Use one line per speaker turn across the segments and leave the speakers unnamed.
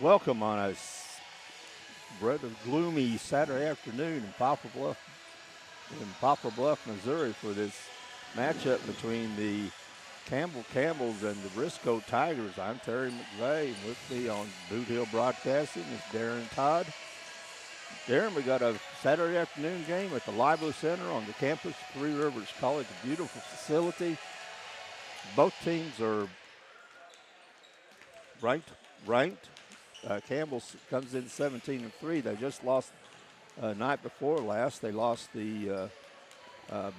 Welcome on a rather gloomy Saturday afternoon in Poplar Bluff, Missouri, for this matchup between the Campbells and the Risco Tigers. I'm Terry McVeigh, and with me on Boot Hill Broadcasting is Darren Todd. Darren, we got a Saturday afternoon game at the Lively Center on the campus of Three Rivers College, a beautiful facility. Both teams are ranked. Campbell comes in 17-3. They just lost night before last. They lost the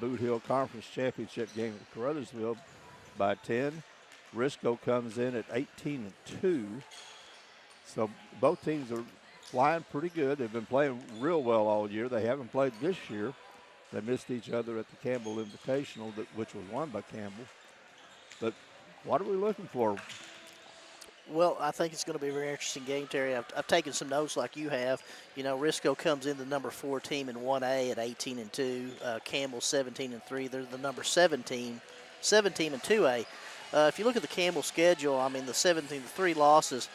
Boot Hill Conference Championship game at Carruthersville by 10. Risco comes in at 18-2. So both teams are flying pretty good. They've been playing real well all year. They haven't played this year. They missed each other at the Campbell Invitational, which was won by Campbell. But what are we looking for?
Well, I think it's going to be a very interesting game, Terry. I've taken some notes like you have. You know, Risco comes in the number 4 team in 1A at 18-2. Campbell 17-3. They're the number 7 team in 2A. If you look at the Campbell schedule, I mean, the 17-3 losses,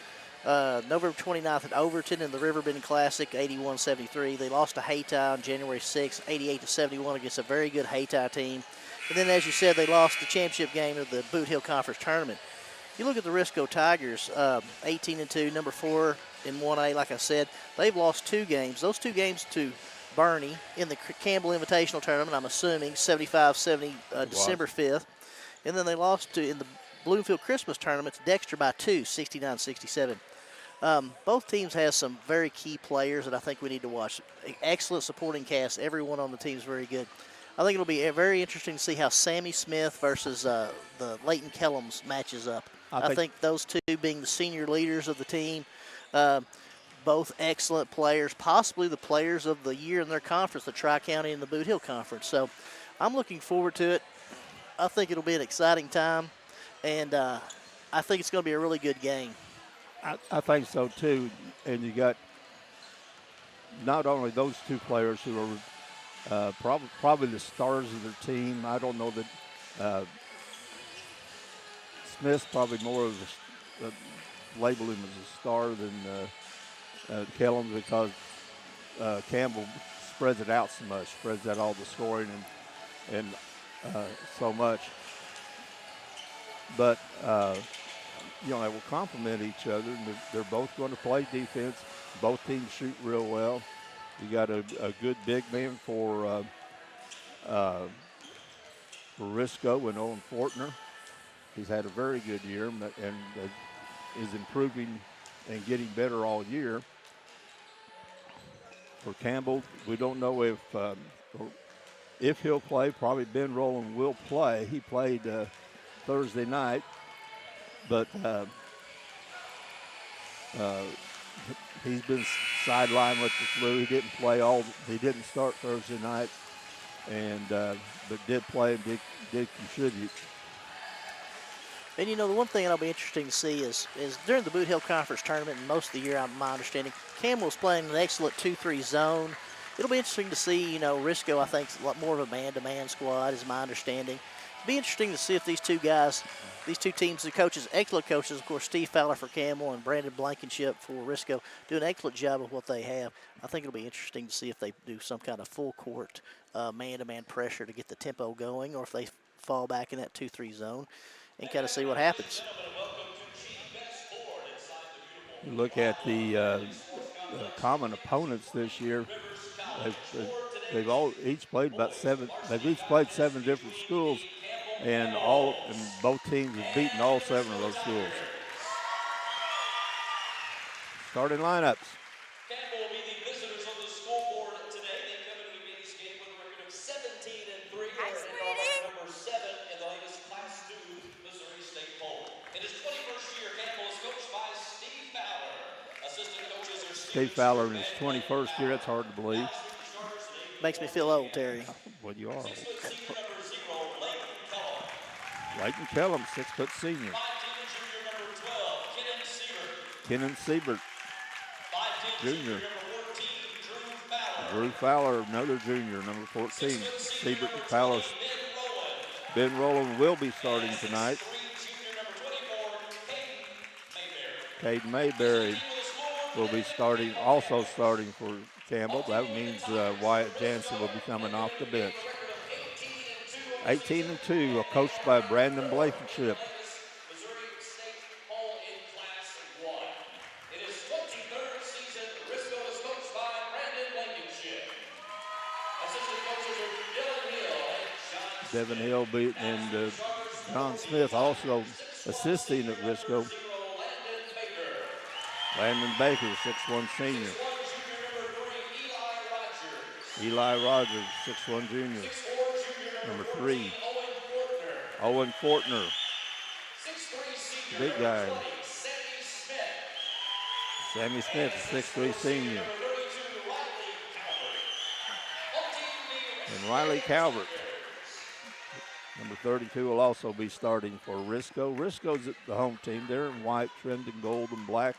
November 29th at Overton in the Riverbend Classic, 81-73. They lost to Hayti on January 6th, 88-71 against a very good Hayti team. And then, as you said, they lost the championship game of the Boot Hill Conference Tournament. You look at the Risco Tigers, 18-2, number 4 in 1A, like I said. They've lost 2 games. Those 2 games to Bernie in the Campbell Invitational Tournament, I'm assuming, 75-70, December 5th. And then they lost in the Bloomfield Christmas Tournament to Dexter by 2, 69-67. Both teams have some very key players that I think we need to watch. Excellent supporting cast. Everyone on the team is very good. I think it'll be very interesting to see how Sammy Smith versus the Leighton Kellums matches up. I think those two being the senior leaders of the team, both excellent players, possibly the players of the year in their conference, the Tri-County and the Boot Hill Conference. So I'm looking forward to it. I think it'll be an exciting time, and I think it's going to be a really good game.
I think so, too. And you got not only those 2 players who are probably the stars of their team. I don't know that Smith's probably more of label him as a star than Kellum, because Campbell spreads it out so much, spreads out all the scoring and so much. But they will complement each other, and they're both going to play defense. Both teams shoot real well. You got a good big man for Risco and Owen Fortner. He's had a very good year and is improving and getting better all year. For Campbell, we don't know if he'll play. Probably Ben Rowland will play. He played Thursday night, but he's been sidelined with the flu. He didn't start Thursday night, and but did play and did contribute.
And, the one thing that'll be interesting to see is during the Boot Hill Conference Tournament, and most of the year, my understanding, Campbell's playing an excellent 2-3 zone. It'll be interesting to see, Risco, I think, is a lot more of a man-to-man squad, is my understanding. It'll be interesting to see if these 2 guys, these 2 teams, the coaches, excellent coaches, of course, Steve Fowler for Campbell and Brandon Blankenship for Risco, do an excellent job of what they have. I think it'll be interesting to see if they do some kind of full-court man-to-man pressure to get the tempo going, or if they fall back in that 2-3 zone and kind of see what happens.
You look at the common opponents this year. They've each played about 7. They've each played 7 different schools, and both teams have beaten all 7 of those schools. Starting lineups.
Campbell will be the visitors on the scoreboard today. They come into today's game with a record of 17-3. Number 7 in the latest Class 2 Missouri State poll. In his 21st year, Campbell is coached by Steve Fowler. Assistant coaches are
Steve Fowler in his 21st year. That's hard to believe.
Makes me feel old, Terry.
Well, you are old. Leighton Kellum, 6-foot senior. Kenan Siebert, junior. Drew Fowler, another junior, number 14. Siebert and Fowler. Ben Rowland will be starting tonight. Caden Mayberry. will be also starting for Campbell. That means Wyatt Jansen will be coming off the bench. 18-2, coached by Brandon Blankenship.
Missouri State Hall in Class 1. In his 23rd season, Risco is coached by Brandon Blankenship. Assistant coaches are Dylan Hill and John Smith.
Devin Hill and John Smith also assisting at Risco. Landon Baker, 6'1" senior.
6'1" junior number 3,
Eli Rogers, 6'1" junior.
6'4" junior
Number 3.
14,
Owen Fortner.
6'3" senior
Big guy.
number 20, Sammy Smith.
Sammy Smith, 6'3" senior.
Number 32,
And Riley Calvert. Number 32 will also be starting for Risco. Risco's the home team. They're in white, trimmed in gold and black.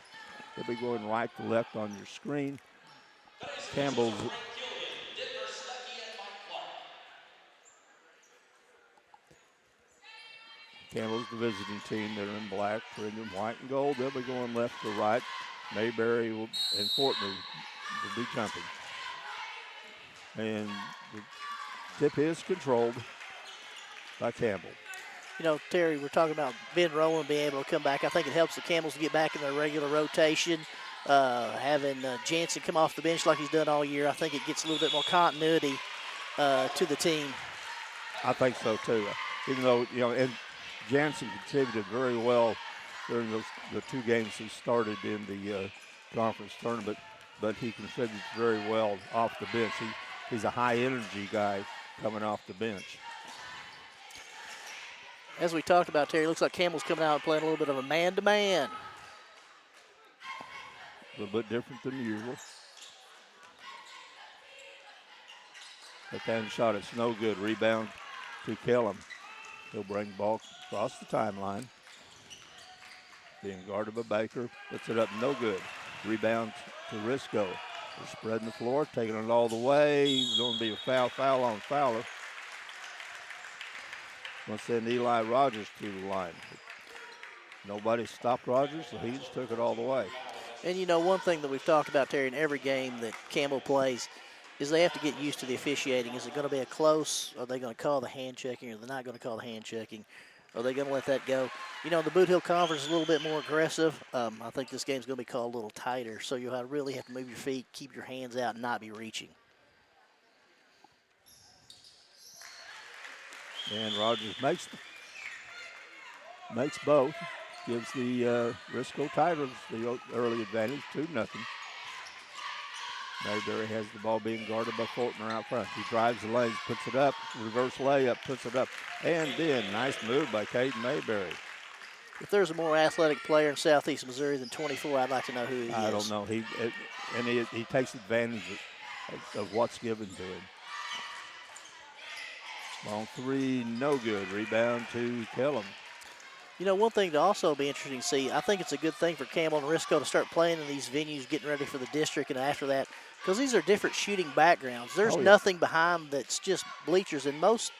They'll be going right to left on your screen. Campbell's the visiting team. They're in black, trimmed in white and gold. They'll be going left to right. Mayberry and Fortner will be jumping. And the tip is controlled by Campbell.
You know, Terry, we're talking about Ben Rowland being able to come back. I think it helps the Campbells get back in their regular rotation. Having Jansen come off the bench like he's done all year, I think it gets a little bit more continuity to the team.
I think so, too. Even though, and Jansen contributed very well during the 2 games he started in the conference tournament, but he contributes very well off the bench. He's a high-energy guy coming off the bench.
As we talked about, Terry, it looks like Campbell's coming out and playing a little bit of a man-to-man.
A little bit different than usual. Left-hand shot, it's no good. Rebound to Kellum. He'll bring the ball across the timeline. Being guarded by Baker, puts it up, no good. Rebound to Risco. They're spreading the floor, taking it all the way. There's going to be a foul on Fowler. Going to send Eli Rogers to the line. Nobody stopped Rogers, so he just took it all the way.
And, you know, one thing that we've talked about, Terry, in every game that Campbell plays is they have to get used to the officiating. Is it going to be a close? Are they going to call the hand checking, or they're not going to call the hand checking? Are they going to let that go? You know, the Boot Hill Conference is a little bit more aggressive. I think this game's going to be called a little tighter, so you'll really have to move your feet, keep your hands out, and not be reaching.
And Rogers makes both. Gives the Risco Tigers the early advantage, 2-0. Mayberry has the ball being guarded by Fortner out front. He drives the lanes, puts it up, reverse layup, puts it up. And then, nice move by Caden Mayberry.
If there's a more athletic player in Southeast Missouri than 24, I'd like to know who he is.
I don't know. He takes advantage of what's given to him. Long 3, no good. Rebound to Kellum.
You know, one thing to also be interesting to see, I think it's a good thing for Campbell and Risco to start playing in these venues, getting ready for the district and after that, because these are different shooting backgrounds. There's nothing behind that's just bleachers. In most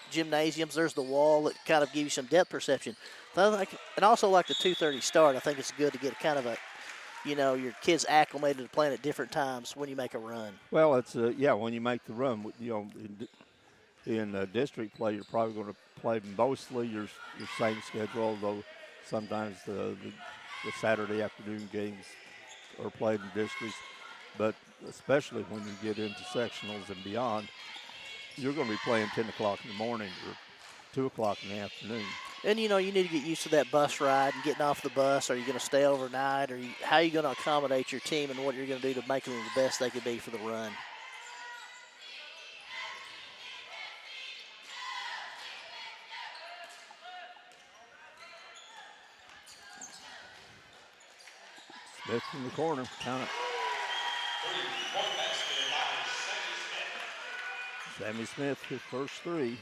gymnasiums, there's the wall that kind of gives you some depth perception. And also like the 2:30 start, I think it's good to get kind of your kids acclimated to playing at different times when you make a run.
Well, it's when you make the run, in district play, you're probably going to play mostly your same schedule, although sometimes the Saturday afternoon games are played in districts. But especially when you get into sectionals and beyond, you're going to be playing 10 o'clock in the morning or 2 o'clock in the afternoon.
And, you need to get used to that bus ride and getting off the bus. Are you going to stay overnight? How are you going to accommodate your team and what you're going to do to make them the best they could be for the run?
Smith in the corner, count it. Sammy Smith, his first 3.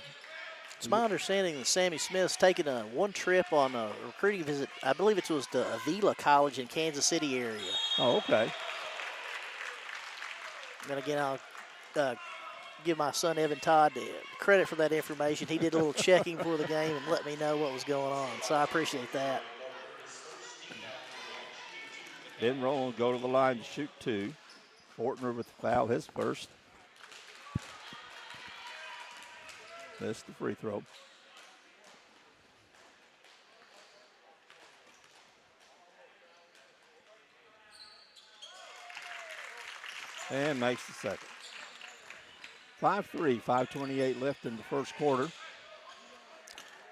It's my understanding that Sammy Smith's taken one trip on a recruiting visit. I believe it was to Avila College in Kansas City area.
Oh, okay.
And again, I'll give my son Evan Todd credit for that information. He did a little checking for the game and let me know what was going on. So I appreciate that.
Ben Rowland go to the line to shoot 2. Fortner with the foul, his first. Missed the free throw. And makes the second. 5-3, 5:28 left in the first quarter.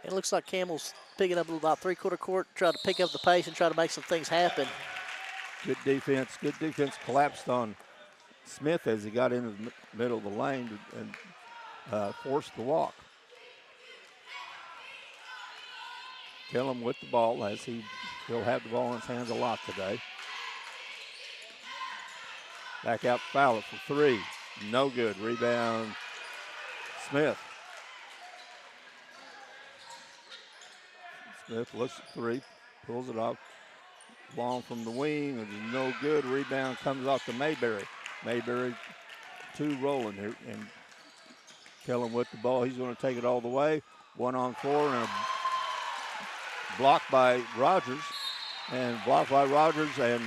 It looks like Campbell's picking up about three-quarter court, try to pick up the pace and try to make some things happen.
Good defense. Good defense collapsed on Smith as he got into the middle of the lane and forced the walk. Kellum with the ball as he'll have the ball in his hands a lot today. Back out Fowler for 3. No good. Rebound Smith. Smith looks at 3, pulls it off. Long from the wing, and no good. Rebound comes off to Mayberry. Mayberry 2 rolling here, and Kellum with the ball. He's going to take it all the way. 1-on-4 and a block by Rogers. And blocked by Rogers, and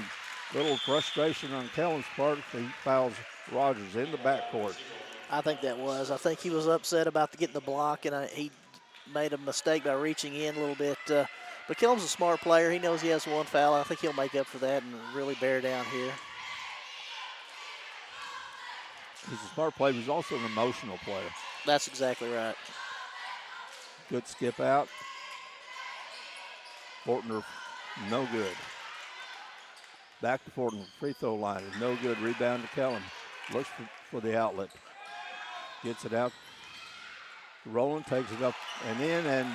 little frustration on Kellum's part. He fouls Rogers in the backcourt.
I think that was. I think he was upset about getting the block, and he made a mistake by reaching in a little bit. But Kellum's a smart player. He knows he has 1 foul. I think he'll make up for that and really bear down here.
He's a smart player. He's also an emotional player.
That's exactly right.
Good skip out. Fortner, no good. Back to Fortner, free throw line, no good. Rebound to Kellum. Looks for the outlet. Gets it out. Rowland takes it up and in, and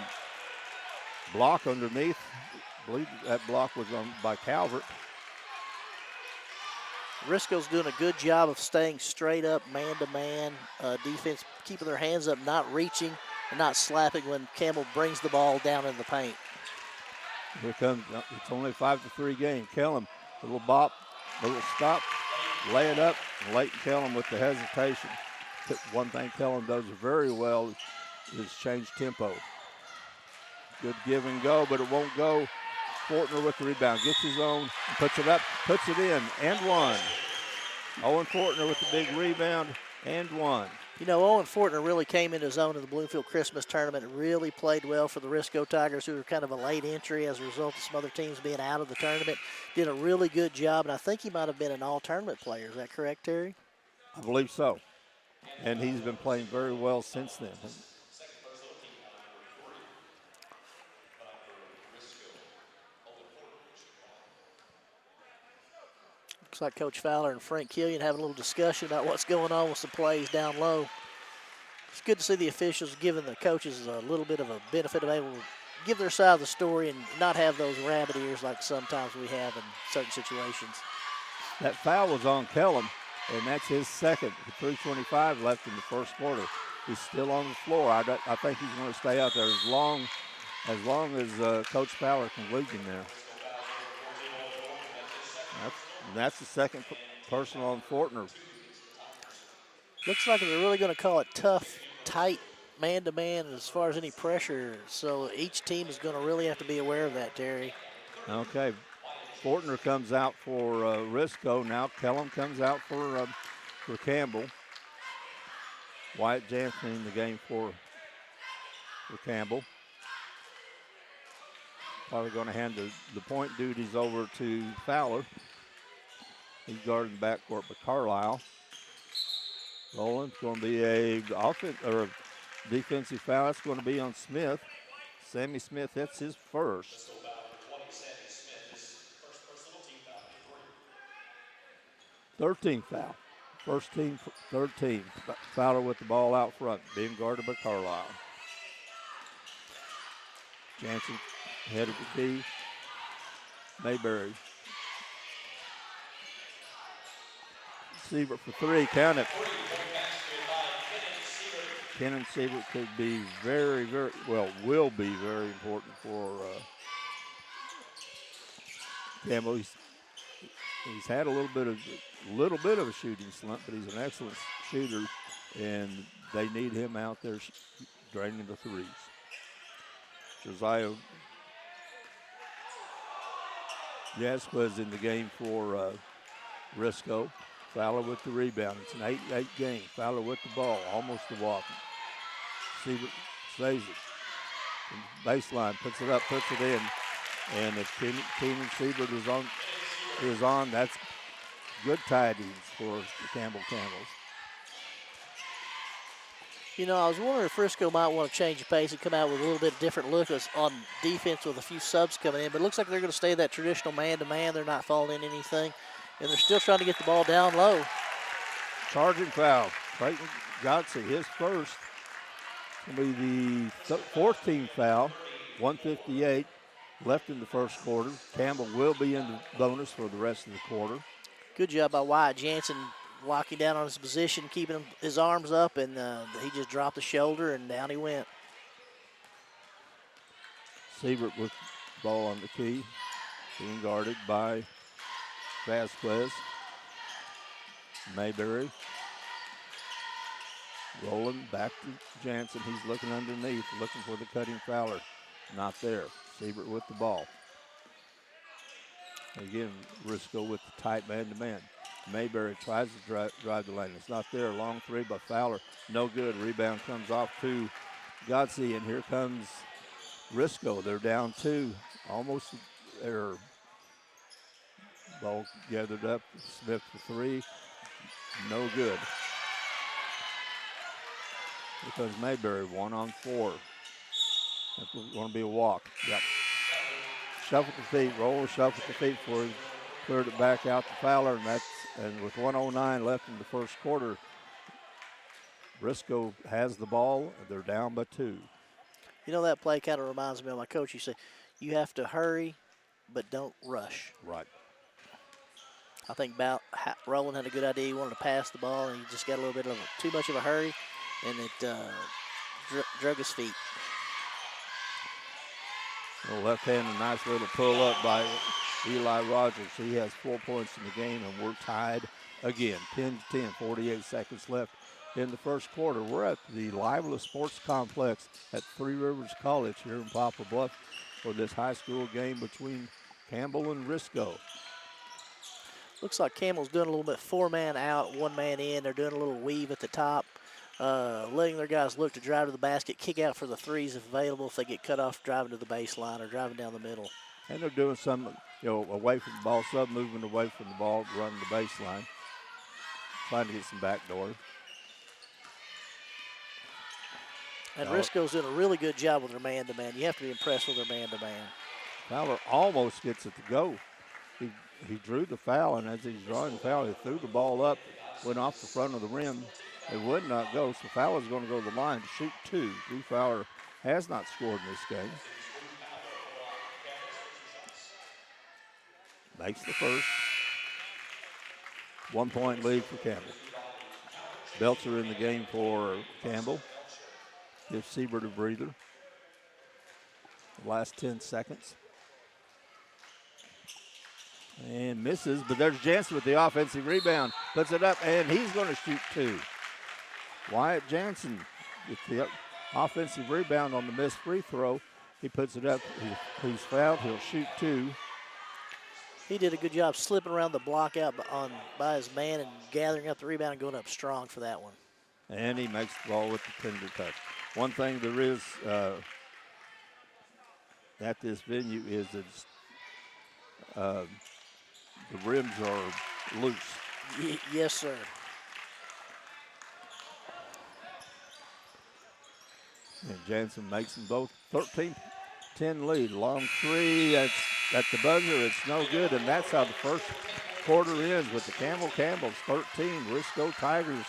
block underneath. I believe that block was by Calvert.
Risco's doing a good job of staying straight up, man-to-man. Defense keeping their hands up, not reaching and not slapping when Campbell brings the ball down in the paint.
Here comes, it's only a 5-3 game. Kellum, a little bop, a little stop, lay it up, and Leighton Kellum with the hesitation. One thing Kellum does very well is change tempo. Good give and go, but it won't go. Fortner with the rebound, gets his own, puts it up, puts it in, and 1. Owen Fortner with the big rebound, and 1.
You know, Owen Fortner really came into his own in the Bloomfield Christmas tournament. Really played well for the Risco Tigers, who were kind of a late entry as a result of some other teams being out of the tournament. Did a really good job, and I think he might have been an all-tournament player. Is that correct, Terry?
I believe so. And he's been playing very well since then.
Looks like Coach Fowler and Frank Killian having a little discussion about what's going on with some plays down low. It's good to see the officials giving the coaches a little bit of a benefit of able to give their side of the story and not have those rabbit ears like sometimes we have in certain situations.
That foul was on Kellum, and that's his second. 3:25 left in the first quarter. He's still on the floor. I think he's going to stay out there as long as Coach Fowler can lead him there. That's the second personal on Fortner.
Looks like they're really going to call it tough, tight, man-to-man as far as any pressure. So each team is going to really have to be aware of that, Terry.
Okay. Fortner comes out for Risco. Now Kellum comes out for Campbell. Wyatt Jansen in the game for Campbell. Probably going to hand the point duties over to Fowler. He's guarding the backcourt by Carlisle. Rowland's going to be a defensive foul. That's going to be on Smith. Sammy Smith, that's his first. 13th foul. First team, third team. Fowler with the ball out front, being guarded by Carlisle. Jansen headed to D. Mayberry. Siebert for 3, count it. Kenan Siebert could be very, very, will be very important for Campbell. He's had a little bit of a shooting slump, but he's an excellent shooter, and they need him out there draining the threes. Josiah Jasquez in the game for Risco. Fowler with the rebound. It's an 8-8 game. Fowler with the ball, almost a walk. Siebert saves it. Baseline, puts it up, puts it in. And if Keenan Siebert is on, that's good tidings for the Campbell Camels.
You know, I was wondering if Risco might want to change the pace and come out with a little bit different look on defense with a few subs coming in, but it looks like they're going to stay that traditional man-to-man. They're not falling in anything, and they're still trying to get the ball down low.
Charging foul. Clayton Godsey, his first. Will be the 14th foul. 1:58 left in the first quarter. Campbell will be in the bonus for the rest of the quarter.
Good job by Wyatt Jansen locking down on his position, keeping his arms up, and he just dropped the shoulder, and down he went.
Siebert with the ball on the key, being guarded by Vasquez. Mayberry rolling back to Jansen. He's looking underneath, looking for the cutting Fowler. Not there. Siebert with the ball. Again, Risco with the tight man-to-man. Mayberry tries to drive the lane. It's not there. Long three by Fowler. No good. Rebound comes off to Godsey, and here comes Risco. They're down two. Almost there. Ball gathered up. Smith for three. No good. Because Mayberry 1-on-4. That's going to be a walk. Yep. Shuffle the feet, roll, shuffle the feet for him. Cleared it back out to Fowler, and with 1:09 left in the first quarter, Risco has the ball. They're down by two.
You know, that play kind of reminds me of my coach. You say, you have to hurry, but don't rush.
Right.
I think Rowland had a good idea. He wanted to pass the ball, and he just got a little bit of too much of a hurry, and it drug his feet.
Left hand, a nice little pull up by Eli Rogers. He has 4 points in the game, and we're tied again. 10-10, 48 seconds left in the first quarter. We're at the Lively Sports Complex at Three Rivers College here in Poplar Bluff for this high school game between Campbell and Risco.
Looks like Campbell's doing a little bit 4-man out, 1-man in. They're doing a little weave at the top. Letting their guys look to drive to the basket, kick out for the threes if available if they get cut off driving to the baseline or driving down the middle.
And they're doing some, away from the ball, movement away from the ball, running the baseline, trying to get some backdoor.
And Risco's doing a really good job with their man-to-man. You have to be impressed with their man-to-man.
Fowler almost gets it to go. He drew the foul, and as he's drawing the foul, he threw the ball up, went off the front of the rim. It would not go, so Fowler's going to go to the line to shoot two. Drew Fowler has not scored in this game. Makes the first. 1 point lead for Campbell. Belcher in the game for Campbell. Gives Siebert a breather. The last 10 seconds. And misses, but there's Jansen with the offensive rebound. Puts it up, and he's going to shoot two. Wyatt Jansen with the offensive rebound on the missed free throw. He puts it up. He's fouled. He'll shoot two.
He did a good job slipping around the block out by his man and gathering up the rebound and going up strong for that one.
And he makes the ball with the tender touch. One thing there is at this venue is that the rims are loose.
Yes, sir.
And Jansen makes them both. 13-10 lead. Long three. That's at the buzzer. It's no good. And that's how the first quarter ends with the Campbell's 13, Risco Tigers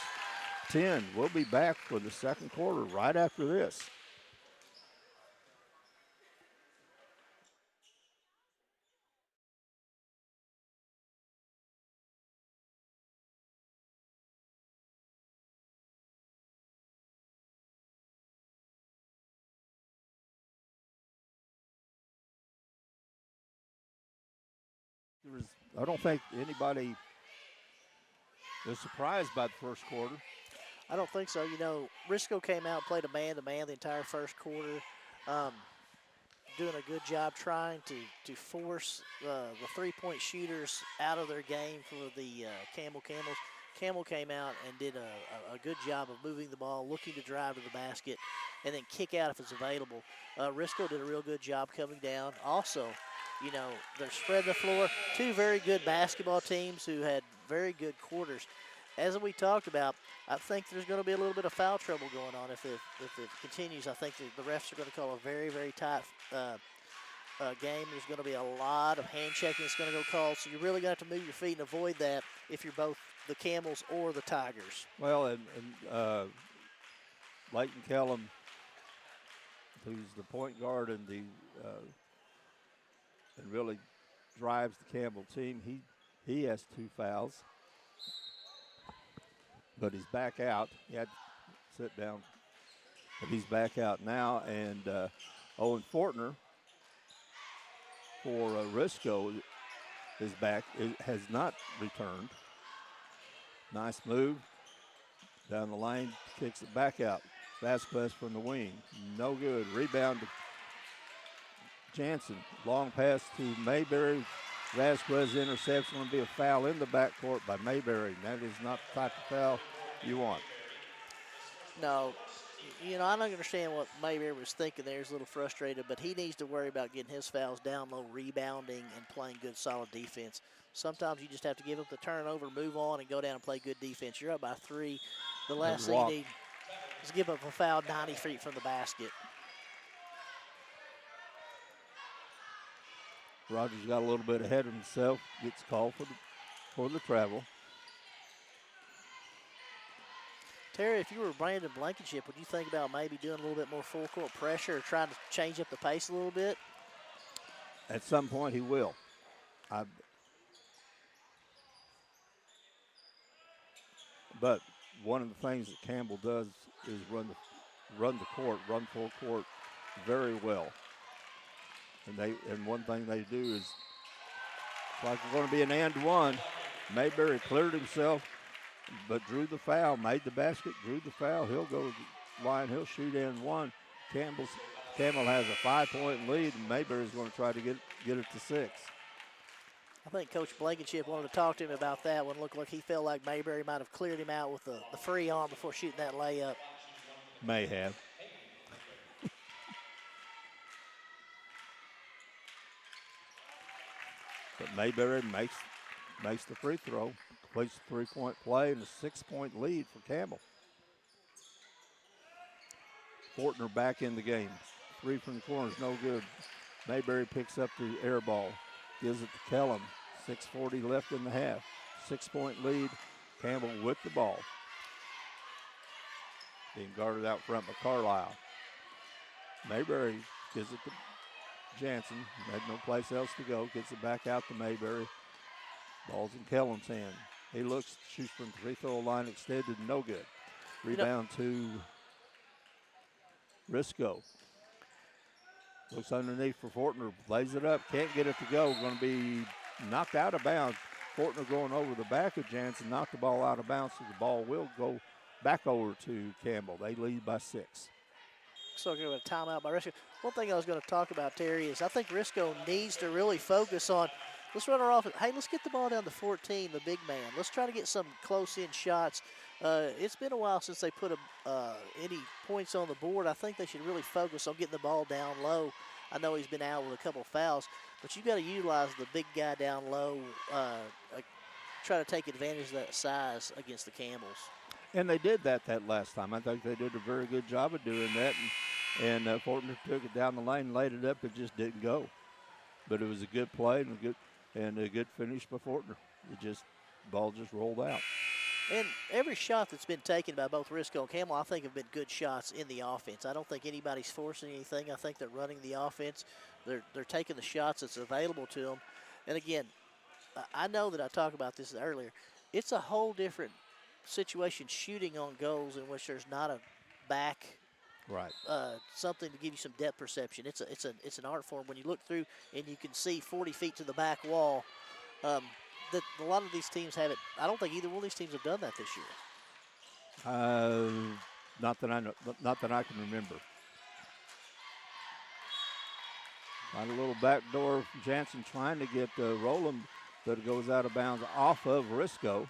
10. We'll be back for the second quarter right after this. I don't think anybody is surprised by the first quarter.
I don't think so. You know, Risco came out and played a man-to-man the entire first quarter. doing a good job trying to force the three-point shooters out of their game for the Camels. Campbell came out and did a good job of moving the ball, looking to drive to the basket, and then kick out if it's available. Risco did a real good job coming down. Also, you know, they're spreading the floor. Two very good basketball teams who had very good quarters. As we talked about, I think there's going to be a little bit of foul trouble going on if it continues. I think the refs are going to call a very, very tight game. There's going to be a lot of hand checking that's going to go called, so you're really going to have to move your feet and avoid that if you're both the Camels or the Tigers.
Well, and Leighton Kellum, who's the point guard and and really drives the Campbell team, he has 2 fouls. But he's back out. He had to sit down. But he's back out now. And Owen Fortner for Risco is back. It has not returned. Nice move. Down the lane, kicks it back out. Vasquez from the wing. No good. Rebound to Jansen. Long pass to Mayberry. Vasquez intercepts. Going to be a foul in the backcourt by Mayberry. That is not the type of foul you want.
No, you know, I don't understand what Mayberry was thinking there. He's a little frustrated, but he needs to worry about getting his fouls down low, rebounding, and playing good, solid defense. Sometimes you just have to give up the turnover, move on, and go down and play good defense. You're up by 3. The last thing you need is give up a foul 90 feet from the basket.
Rogers got a little bit ahead of himself, gets called for the travel.
Terry, if you were Brandon Blankenship, would you think about maybe doing a little bit more full court pressure or trying to change up the pace a little bit?
At some point he will. But one of the things that Campbell does is run full court very well. And one thing they do is, it's like it's going to be an and one. Mayberry cleared himself, but drew the foul, made the basket, drew the foul. He'll go to the line, he'll shoot and one. Campbell has a 5-point lead, and Mayberry's going to try to get it to 6.
I think Coach Blankenship wanted to talk to him about that one. Looked like he felt like Mayberry might have cleared him out with the free arm before shooting that layup.
May have. But Mayberry makes the free throw, completes the 3-point play, and a 6-point lead for Campbell. Fortner back in the game. 3 from the corner is no good. Mayberry picks up the air ball, gives it to Kellum. 6:40 left in the half. 6-point lead. Campbell with the ball. Being guarded out front by Carlisle. Mayberry gives it to Jansen. Had no place else to go. Gets it back out to Mayberry. Ball's in Kellum's hand. He looks, shoots from the free throw line, extended, no good. Rebound to Risco. Looks underneath for Fortner, lays it up, can't get it to go. Going to be knocked out of bounds. Fortner going over the back of Jansen, knocked the ball out of bounds, so the ball will go back over to Campbell. They lead by 6.
So we're going to have a timeout by Risco. One thing I was going to talk about, Terry, is I think Risco needs to really focus on, let's run our offense. Hey, let's get the ball down to 14, the big man. Let's try to get some close-in shots. It's been a while since they put any points on the board. I think they should really focus on getting the ball down low. I know he's been out with a couple of fouls, but you got to utilize the big guy down low, try to take advantage of that size against the Campbells.
And they did that last time. I think they did a very good job of doing that. And Fortner took it down the lane, laid it up, and just didn't go. But it was a good play and a good finish by Fortner. Ball just rolled out.
And every shot that's been taken by both Risco and Campbell, I think, have been good shots in the offense. I don't think anybody's forcing anything. I think they're running the offense. They're taking the shots that's available to them. And again, I know that I talked about this earlier. It's a whole different situation shooting on goals in which there's not a back,
right?
Something to give you some depth perception. It's an art form when you look through and you can see 40 feet to the back wall. That a lot of these teams haven't. I don't think either one of these teams have done that this year.
Not that I know. Not that I can remember. On a little backdoor, Jansen trying to get Roland, but it goes out of bounds off of Risco.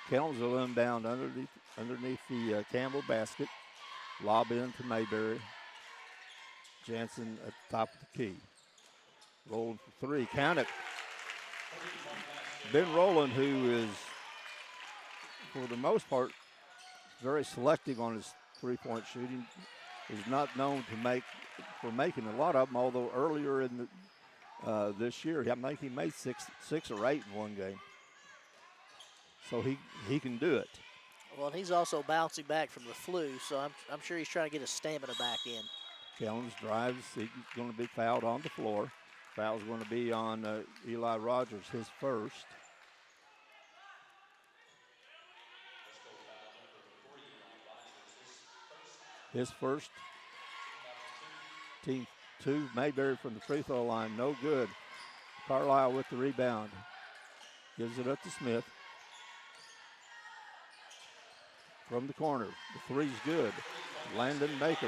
Kellums will inbound underneath the Campbell basket. Lob in to Mayberry. Jansen at the top of the key. Roland for three. Count it. Ben Roland, who is, for the most part, very selective on his three-point shooting, is not known for making a lot of them, although earlier in this year, I think he made six or eight in one game. So he can do it.
Well, and he's also bouncing back from the flu, so I'm sure he's trying to get his stamina back in.
Kellums drives. He's going to be fouled on the floor. Foul's going to be on Eli Rogers, his first. His first. Team 2. Mayberry from the free throw line. No good. Carlisle with the rebound. Gives it up to Smith. From the corner. The three's good. Landon Baker.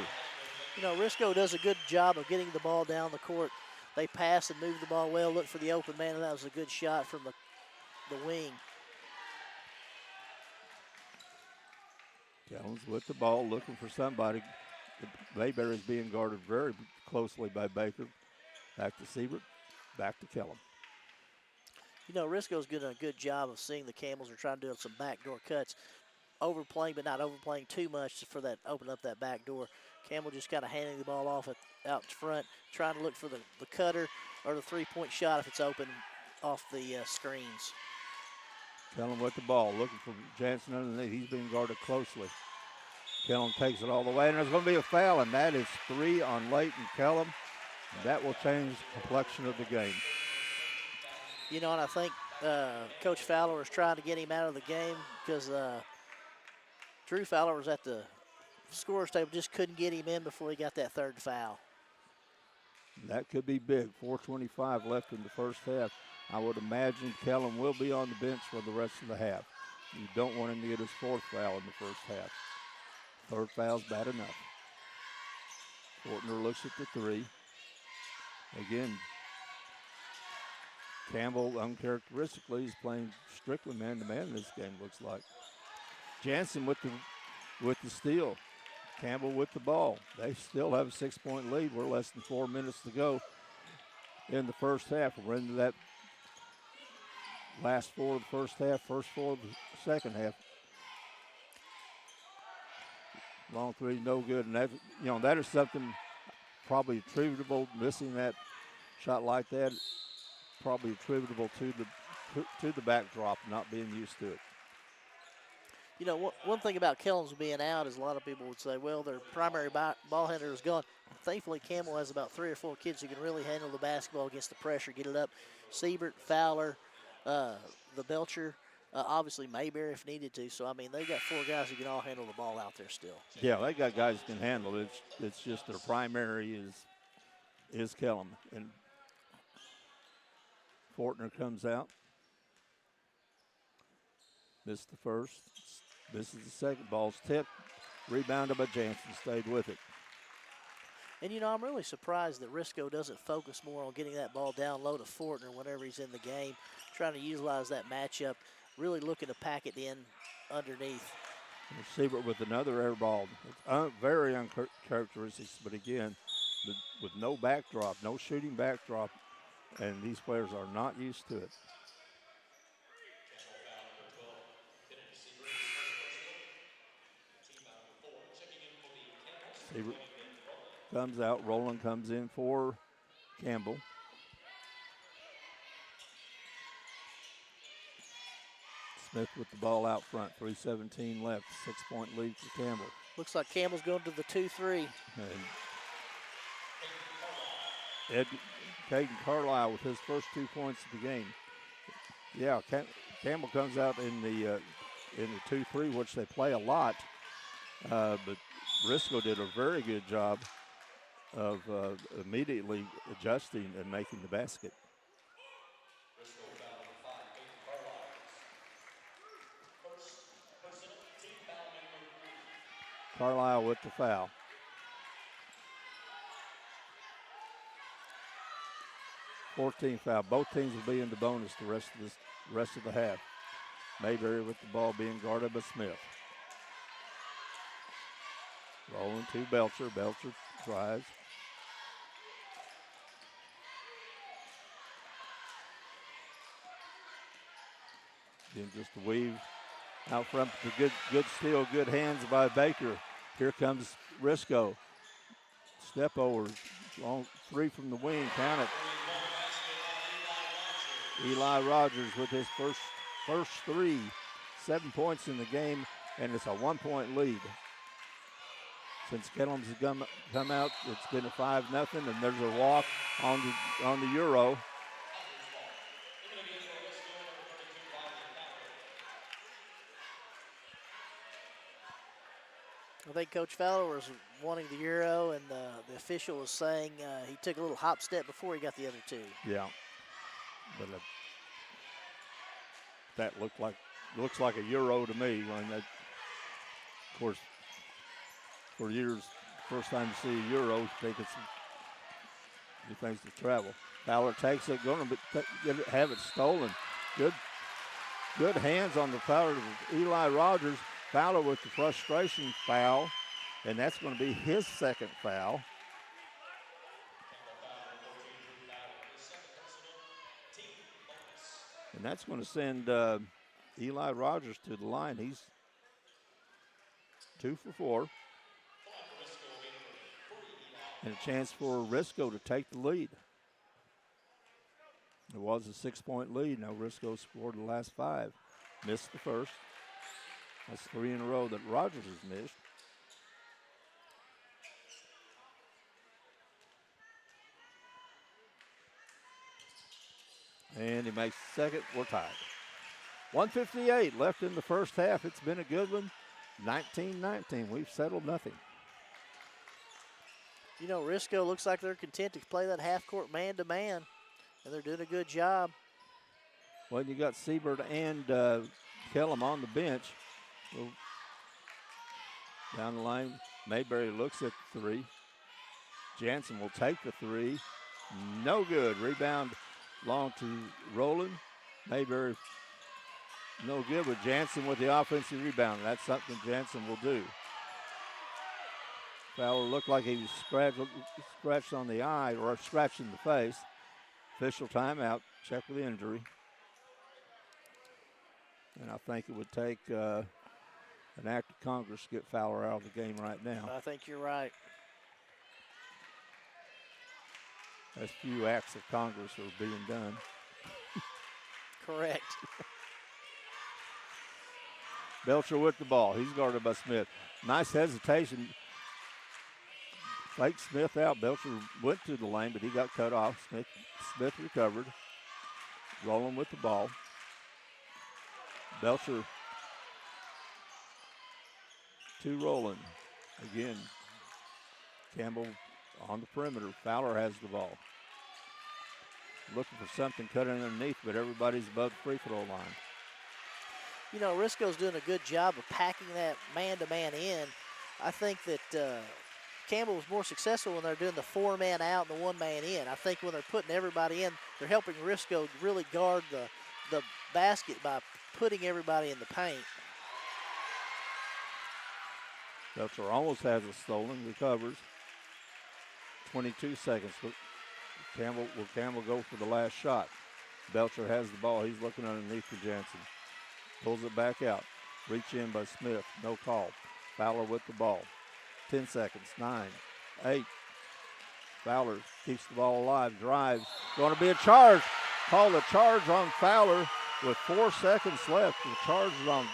You know, Risco does a good job of getting the ball down the court. They pass and move the ball well, look for the open man, and that was a good shot from the wing.
Jones with the ball, looking for somebody. Mayberry's being guarded very closely by Baker. Back to Siebert, back to Kellum.
You know, Risco's doing a good job of seeing the Camels are trying to do some backdoor cuts. Overplaying, but not overplaying too much for that, open up that back door. Campbell just kind of handing the ball off out front, trying to look for the cutter or the three-point shot if it's open off the screens.
Kellum with the ball, looking for Jansen underneath. He's being guarded closely. Kellum takes it all the way, and there's going to be a foul, and that is 3 on Leighton Kellum. That will change the complexion of the game.
You know, and I think Coach Fowler was trying to get him out of the game because Drew Fowler was at the scorer's table, just couldn't get him in before he got that third foul.
That could be big. 4:25 left in the first half. I would imagine Kellum will be on the bench for the rest of the half. You don't want him to get his fourth foul in the first half. Third foul's bad enough. Fortner looks at the three. Again, Campbell uncharacteristically is playing strictly man-to-man in this game, looks like. Jansen with the steal. Campbell with the ball. They still have a 6-point lead. We're less than 4 minutes to go in the first half. We're into that last 4 of the first half, first 4 of the second half. Long three, no good. And that is something probably attributable, missing that shot like that, probably attributable to the backdrop, not being used to it.
You know, one thing about Kellums being out is a lot of people would say, well, their primary ball handler is gone. Thankfully, Campbell has about 3 or 4 kids who can really handle the basketball against the pressure, get it up. Siebert, Fowler, the Belcher, obviously Mayberry if needed to. So, I mean, they've got 4 guys who can all handle the ball out there still.
Yeah, they got guys who can handle it. It's just their primary is Kellum. And Fortner comes out. Missed the first. This is the second. Ball's tipped. Rebounded by Jansen. Stayed with it.
And, you know, I'm really surprised that Risco doesn't focus more on getting that ball down low to Fortner whenever he's in the game, trying to utilize that matchup, really looking to pack it in underneath.
Siebert with another air ball. It's very uncharacteristic, but again, with no backdrop, no shooting backdrop, and these players are not used to it. Siebert comes out. Roland comes in for Campbell. Smith with the ball out front. 3:17 left. 6-point lead for Campbell.
Looks like Campbell's going to the 2-3.
And Caden Carlisle with his first 2 points of the game. Yeah, Campbell comes out in the 2-3, which they play a lot, but Risco did a very good job of immediately adjusting and making the basket. Carlisle with the foul. 14th foul. Both teams will be in the bonus the rest of the half. Mayberry with the ball being guarded by Smith. Rolling to Belcher. Belcher drives. Then just a weave out front. The good steal, good hands by Baker. Here comes Risco. Step over. Long three from the wing. Count it. Eli Rogers with his first three. 7 points in the game, and it's a 1-point lead. Since Kellums has come out, it's been a 5-0, and there's a walk on the Euro.
I think Coach Fowler was wanting the Euro, and the official was saying he took a little hop step before he got the other two.
Yeah, but that looks like a Euro to me. When that, of course, for years, first time you see a Euro, you think it's to travel. Fowler takes it, going to have it stolen. Good hands on the Fowler of Eli Rogers. Fowler with the frustration foul, and that's going to be his second foul. And that's going to send Eli Rogers to the line. He's 2 for 4. And a chance for Risco to take the lead. It was a 6-point lead. Now Risco scored the last 5. Missed the first. That's 3 in a row that Rogers has missed. And he makes the second. We're tied. 1:58 left in the first half. It's been a good one. 19-19. We've settled nothing.
You know, Risco looks like they're content to play that half-court man-to-man, and they're doing a good job.
Well, you got Siebert and Kellum on the bench. Well, down the line, Mayberry looks at the 3. Jansen will take the 3. No good. Rebound long to Rowland. Mayberry no good, but Jansen with the offensive rebound. That's something Jansen will do. Fowler looked like he was scratched on the eye or scratched in the face. Official timeout. Check with the injury. And I think it would take an act of Congress to get Fowler out of the game right now.
I think you're right.
As few acts of Congress are being done.
Correct.
Belcher with the ball. He's guarded by Smith. Nice hesitation. Faked Smith out. Belcher went to the lane, but he got cut off. Smith recovered. Rolling with the ball. Belcher to Rowland. Again, Campbell on the perimeter. Fowler has the ball. Looking for something cut underneath, but everybody's above the free throw line.
You know, Risco's doing a good job of packing that man-to-man in. I think that Campbell was more successful when they're doing the 4-man out and the 1-man in. I think when they're putting everybody in, they're helping Risco really guard the basket by putting everybody in the paint.
Belcher almost has it stolen, recovers. 22 seconds. Will Campbell go for the last shot? Belcher has the ball. He's looking underneath for Jansen. Pulls it back out. Reach in by Smith. No call. Fowler with the ball. 10 seconds. 9, 8. Fowler keeps the ball alive. Drives. Going to be a charge. Call the charge on Fowler with 4 seconds left. The charge is on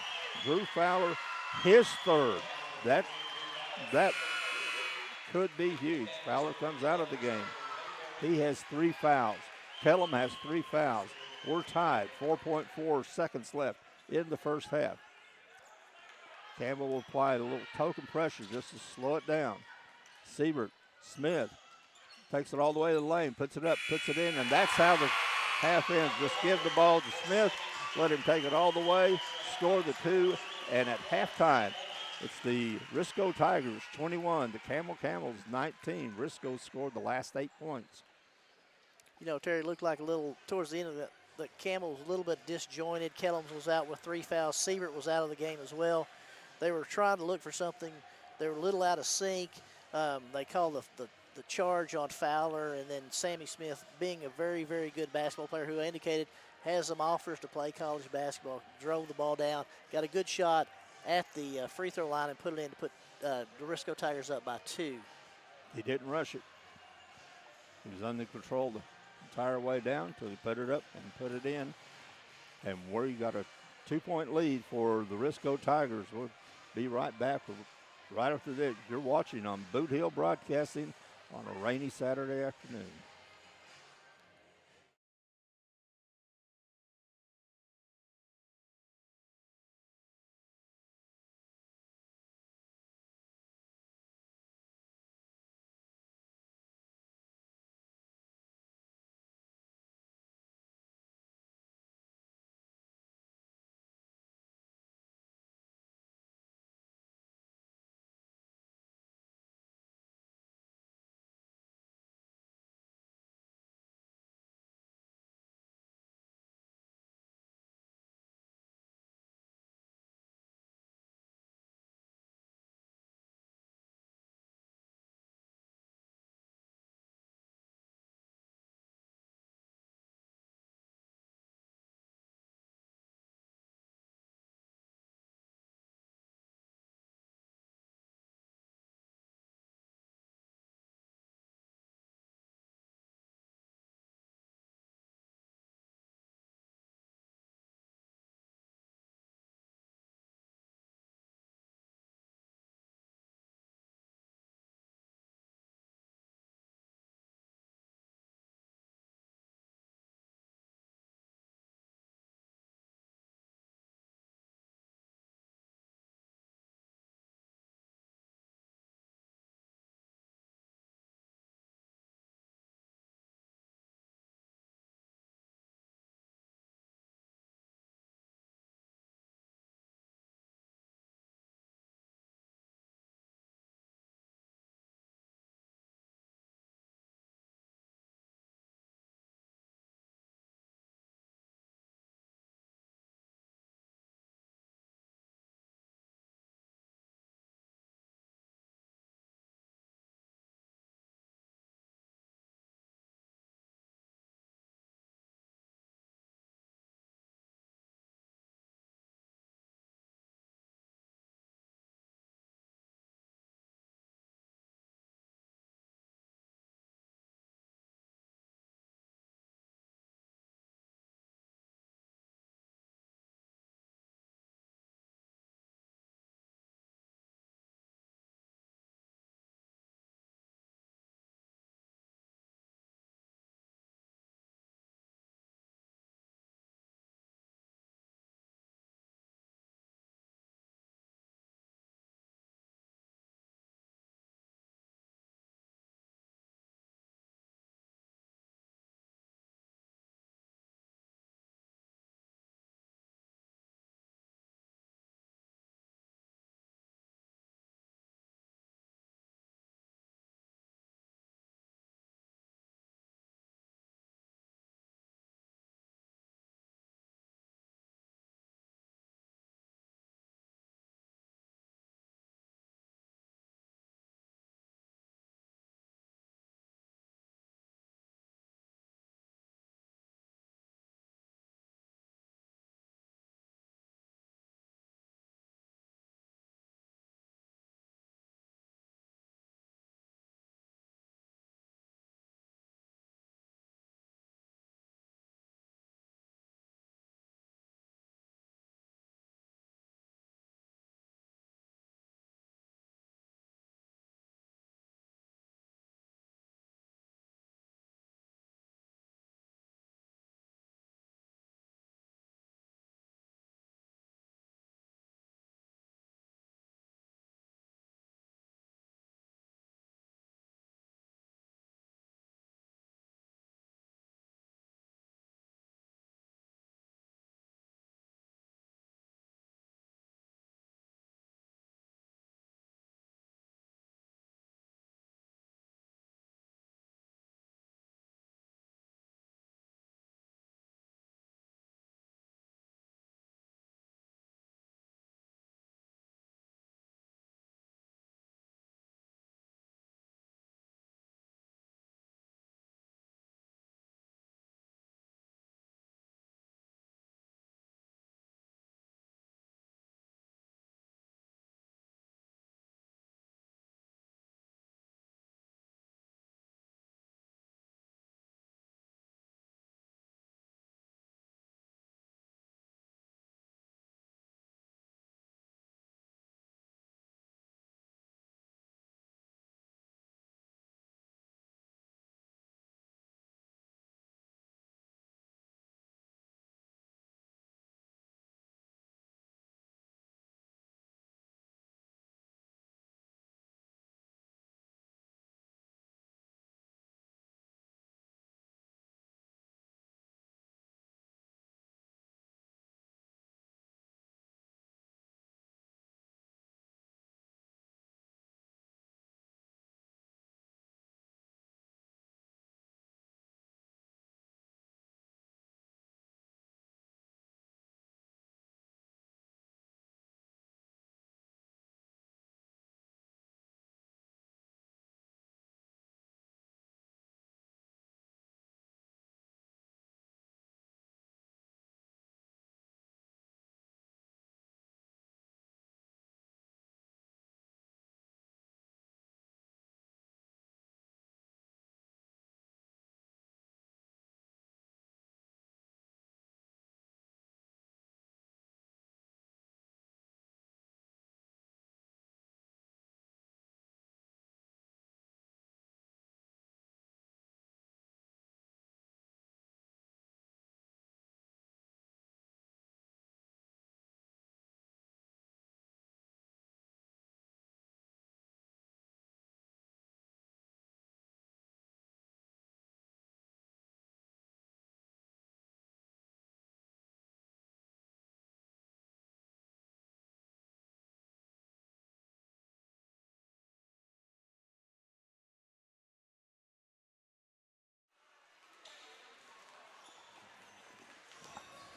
Drew Fowler. His third. That could be huge. Fowler comes out of the game. He has 3 fouls. Kellum has 3 fouls. We're tied. 4.4 seconds left in the first half. Campbell will apply a little token pressure just to slow it down. Siebert, Smith takes it all the way to the lane, puts it up, puts it in, and that's how the half ends. Just give the ball to Smith, let him take it all the way, score the 2, and at halftime, it's the Risco Tigers 21, the Camels 19. Risco scored the last 8 points.
Terry looked like a little towards the end of the Campbell was a little bit disjointed. Kellums was out with 3 fouls. Siebert was out of the game as well. They were trying to look for something. They were a little out of sync. They called the charge on Fowler, and then Sammy Smith, being a very, very good basketball player who I indicated has some offers to play college basketball, drove the ball down, got a good shot at the free throw line and put it in to put the Risco Tigers up by 2.
He didn't rush it. He was under control the entire way down until he put it up and put it in. And where you got a 2-point lead for the Risco Tigers. We'll be right back right after this. You're watching on Boot Hill Broadcasting on a rainy Saturday afternoon.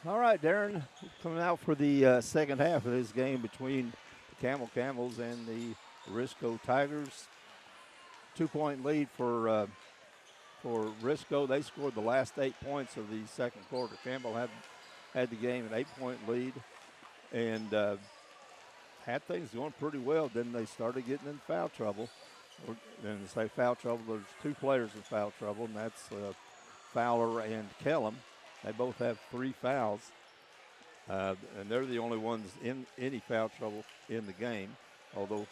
All right, Darren, coming out for the second half of this game between the Camels and the Risco Tigers. 2-point lead for Risco. They scored the last 8 points of the second quarter. Campbell had the game an 8-point lead and had things going pretty well. Then they started getting in foul trouble. Then to say foul trouble, there's two players in foul trouble, and that's Fowler and Kellum. They both have 3 fouls, and they're the only ones in any foul trouble in the game, although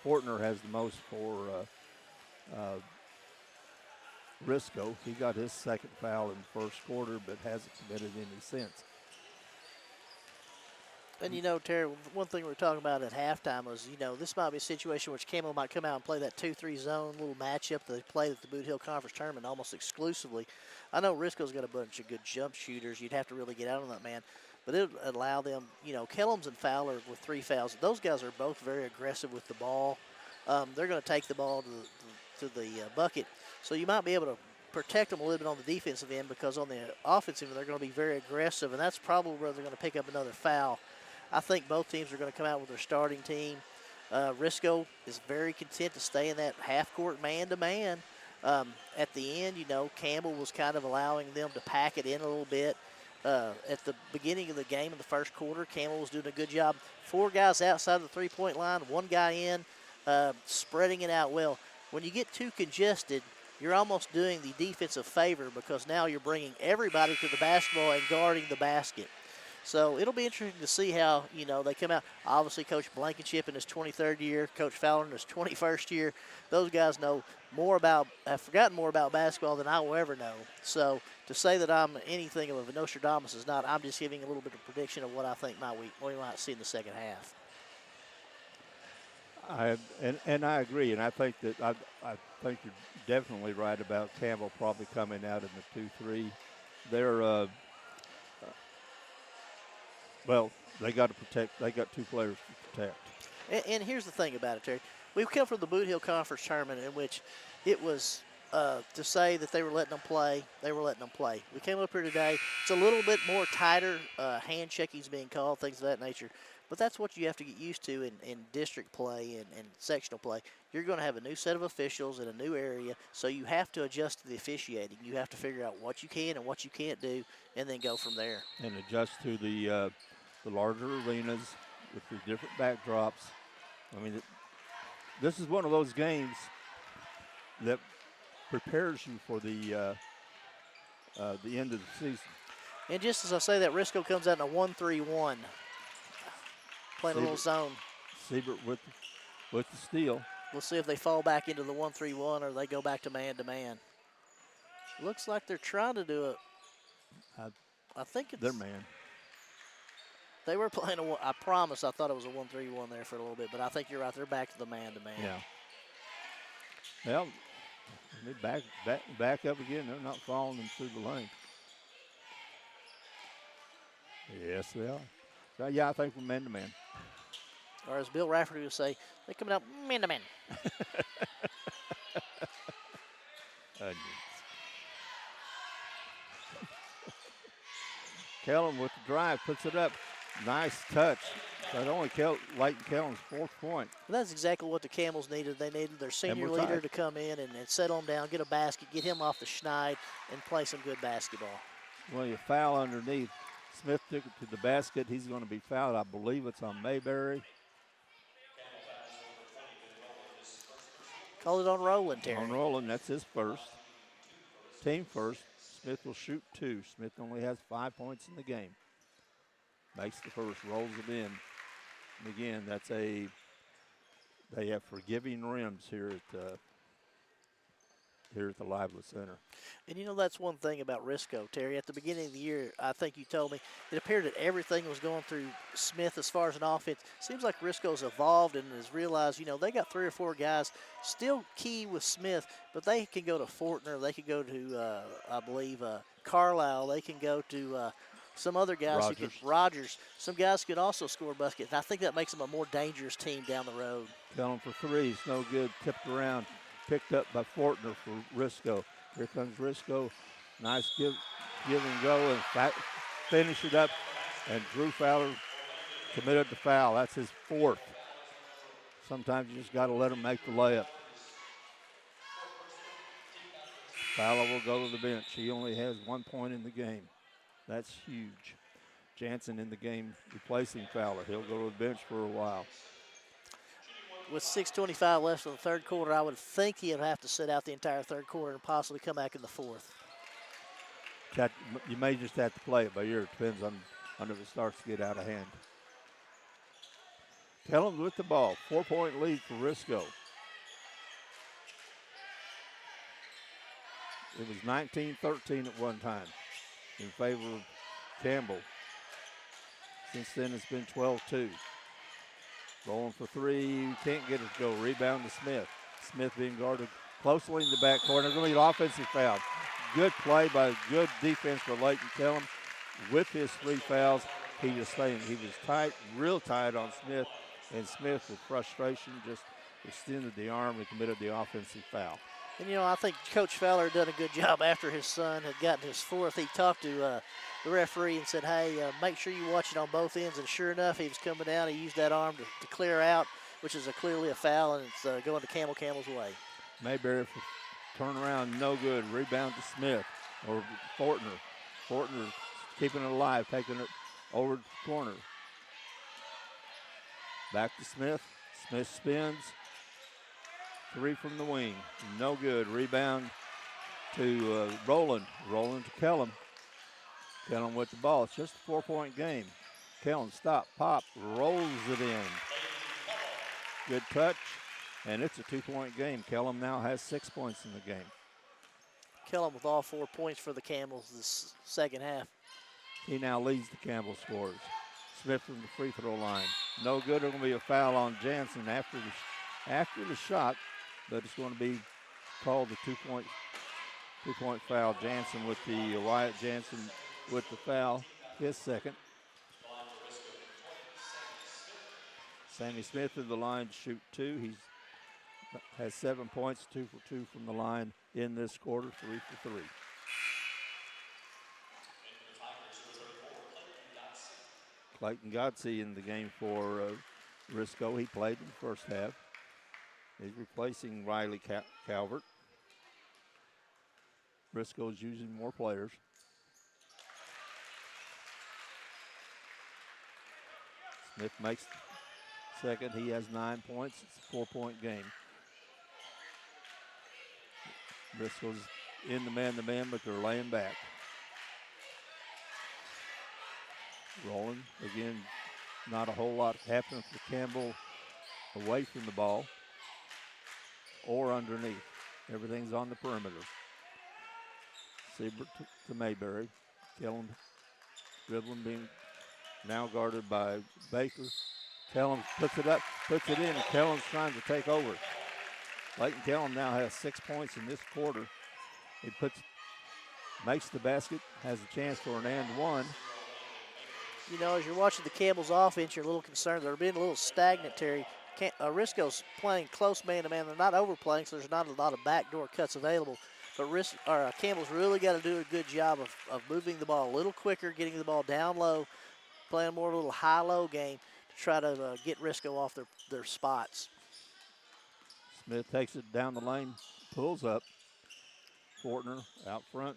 Fortner has the most for Risco. He got his second foul in the first quarter, but hasn't committed any since.
And, Terry, one thing we were talking about at halftime was, this might be a situation which Campbell might come out and play that 2-3 zone little matchup that they played at the Boot Hill Conference Tournament almost exclusively. I know Risco's got a bunch of good jump shooters. You'd have to really get out on that man. But it would allow them, Kellums and Fowler with 3 fouls. Those guys are both very aggressive with the ball. They're going to take the ball to the bucket. So you might be able to protect them a little bit on the defensive end, because on the offensive end, they're going to be very aggressive, and that's probably where they're going to pick up another foul. I think both teams are going to come out with their starting team. Risco is very content to stay in that half-court man-to-man. At the end, Campbell was kind of allowing them to pack it in a little bit. At the beginning of the game in the first quarter, Campbell was doing a good job. 4 guys outside the three-point line, 1 guy in, spreading it out well. When you get too congested, you're almost doing the defensive favor, because now you're bringing everybody to the basketball and guarding the basket. So it'll be interesting to see how, they come out. Obviously, Coach Blankenship in his 23rd year, Coach Fowler in his 21st year. Those guys have forgotten more about basketball than I will ever know. So to say that I'm anything of a Nostradamus is not. I'm just giving a little bit of prediction of what I think we might see in the second half.
I agree, and I think that I think you're definitely right about Campbell probably coming out in the 2-3. They're well, they got to protect. They got 2 players to protect.
And here's the thing about it, Terry. We've come from the Boot Hill Conference Tournament in which it was to say that they were letting them play. They were letting them play. We came up here today. It's a little bit more tighter. Hand checking's being called, things of that nature. But that's what you have to get used to in district play and sectional play. You're going to have a new set of officials in a new area, so you have to adjust to the officiating. You have to figure out what you can and what you can't do, and then go from there.
And adjust to the larger arenas with the different backdrops. I mean, this is one of those games that prepares you for the end of the season.
And just as I say that, Risco comes out in a 1-3-1, playing a little zone.
Siebert with the steal.
We'll see if they fall back into the 1-3-1 or they go back to man-to-man. Looks like they're trying to do it. I think it's
their man.
They were playing I promise I thought it was a 1-3-1 there for a little bit, but I think you're right. They're back to the man-to-man.
Yeah. Well, they back up again. They're not following them through the lane. Yes, they are. So, yeah, I think we're man-to-man.
Or as Bill Rafferty would say, they're coming out man-to-man.
Kellum with the drive, puts it up. Nice touch. That only Leighton Kellum's 4th point.
And that's exactly what the Camels needed. They needed their senior leader to come in and settle him down, get a basket, get him off the schneid, and play some good basketball.
Well, you foul underneath. Smith took it to the basket. He's going to be fouled. I believe it's on Mayberry.
Call it on Rowland, Terry.
On Rowland, that's his first. Team first. Smith will shoot 2. Smith only has 5 points in the game. Makes the first, rolls it in. And again, they have forgiving rims here at the Lively Center.
And that's one thing about Risco, Terry. At the beginning of the year, I think you told me, it appeared that everything was going through Smith as far as an offense. Seems like Risco's evolved and has realized, they got 3 or 4 guys still key with Smith, but they can go to Fortner. They can go to, I believe, Carlisle. They can go to some other guys Rogers. Some guys could also score baskets. And I think that makes them a more dangerous team down the road.
Kellum for 3, no good. Tipped around, picked up by Fortner for Risco. Here comes Risco. Nice give and go, and finish it up, and Drew Fowler committed the foul. That's his fourth. Sometimes you just got to let him make the layup. Fowler will go to the bench. He only has 1 point in the game. That's huge. Jansen in the game replacing Fowler. He'll go to the bench for a while.
With 6:25 left in the third quarter, I would think he'll have to sit out the entire third quarter and possibly come back in the fourth.
You may just have to play it by ear. It depends on if it starts to get out of hand. Kellum with the ball. 4-point lead for Risco. It was 19-13 at one time in favor of Campbell. Since then, it's been 12-2. Rolling for three. Can't get it to go. Rebound to Smith. Smith being guarded closely in the back corner. Going to be an offensive foul. Good play by good defense for Leighton Kellum. With his 3 fouls, he was staying. He was tight, real tight on Smith. And Smith, with frustration, just extended the arm and committed the offensive foul.
And, you know, I think Coach Fowler done a good job after his son had gotten his fourth. He talked to the referee and said, hey, make sure you watch it on both ends. And sure enough, he was coming down. He used that arm to clear out, which is clearly a foul, and it's going to Campbell's way.
Mayberry turn around, no good. Rebound to Smith or Fortner. Fortner keeping it alive, taking it over the corner. Back to Smith. Smith spins. 3 from the wing. No good. Rebound to Rowland. Rowland to Kellum. Kellum with the ball. It's just a 4-point game. Kellum stop, pop, rolls it in. Good touch, and it's a 2-point game. Kellum now has 6 points in the game.
Kellum with all 4 points for the Campbells this second half.
He now leads the Campbell scorers. Smith from the free throw line. No good. There's going to be a foul on Jansen after the shot, but it's going to be called the 2-point foul. Jansen with the Wyatt Jansen with the foul, his second. Sammy Smith in the line to shoot 2. He has 7 points, 2 for 2 from the line in this quarter, 3 for 3. Clayton Godsey in the game for Risco. He played in the first half. He's replacing Riley Calvert. Risco's using more players. Smith makes second. He has 9 points. It's a 4-point game. Risco's in the man-to-man, but they're laying back. Rolling. Again, not a whole lot happening for Campbell away from the ball or underneath. Everything's on the perimeter. Siebert to Mayberry. Kellum dribbling, being now guarded by Baker. Kellum puts it up, puts it in, and Kellum's trying to take over. Leighton Kellum now has 6 points in this quarter. He makes the basket, has a chance for an and one.
You know, as you're watching the Campbell's offense, you're a little concerned. They're being a little stagnant, Terry. Risco's playing close man-to-man. They're not overplaying, so there's not a lot of backdoor cuts available. But Campbell's really got to do a good job of moving the ball a little quicker, getting the ball down low, playing more of a little high-low game to try to get Risco off their spots.
Smith takes it down the lane, pulls up. Fortner out front.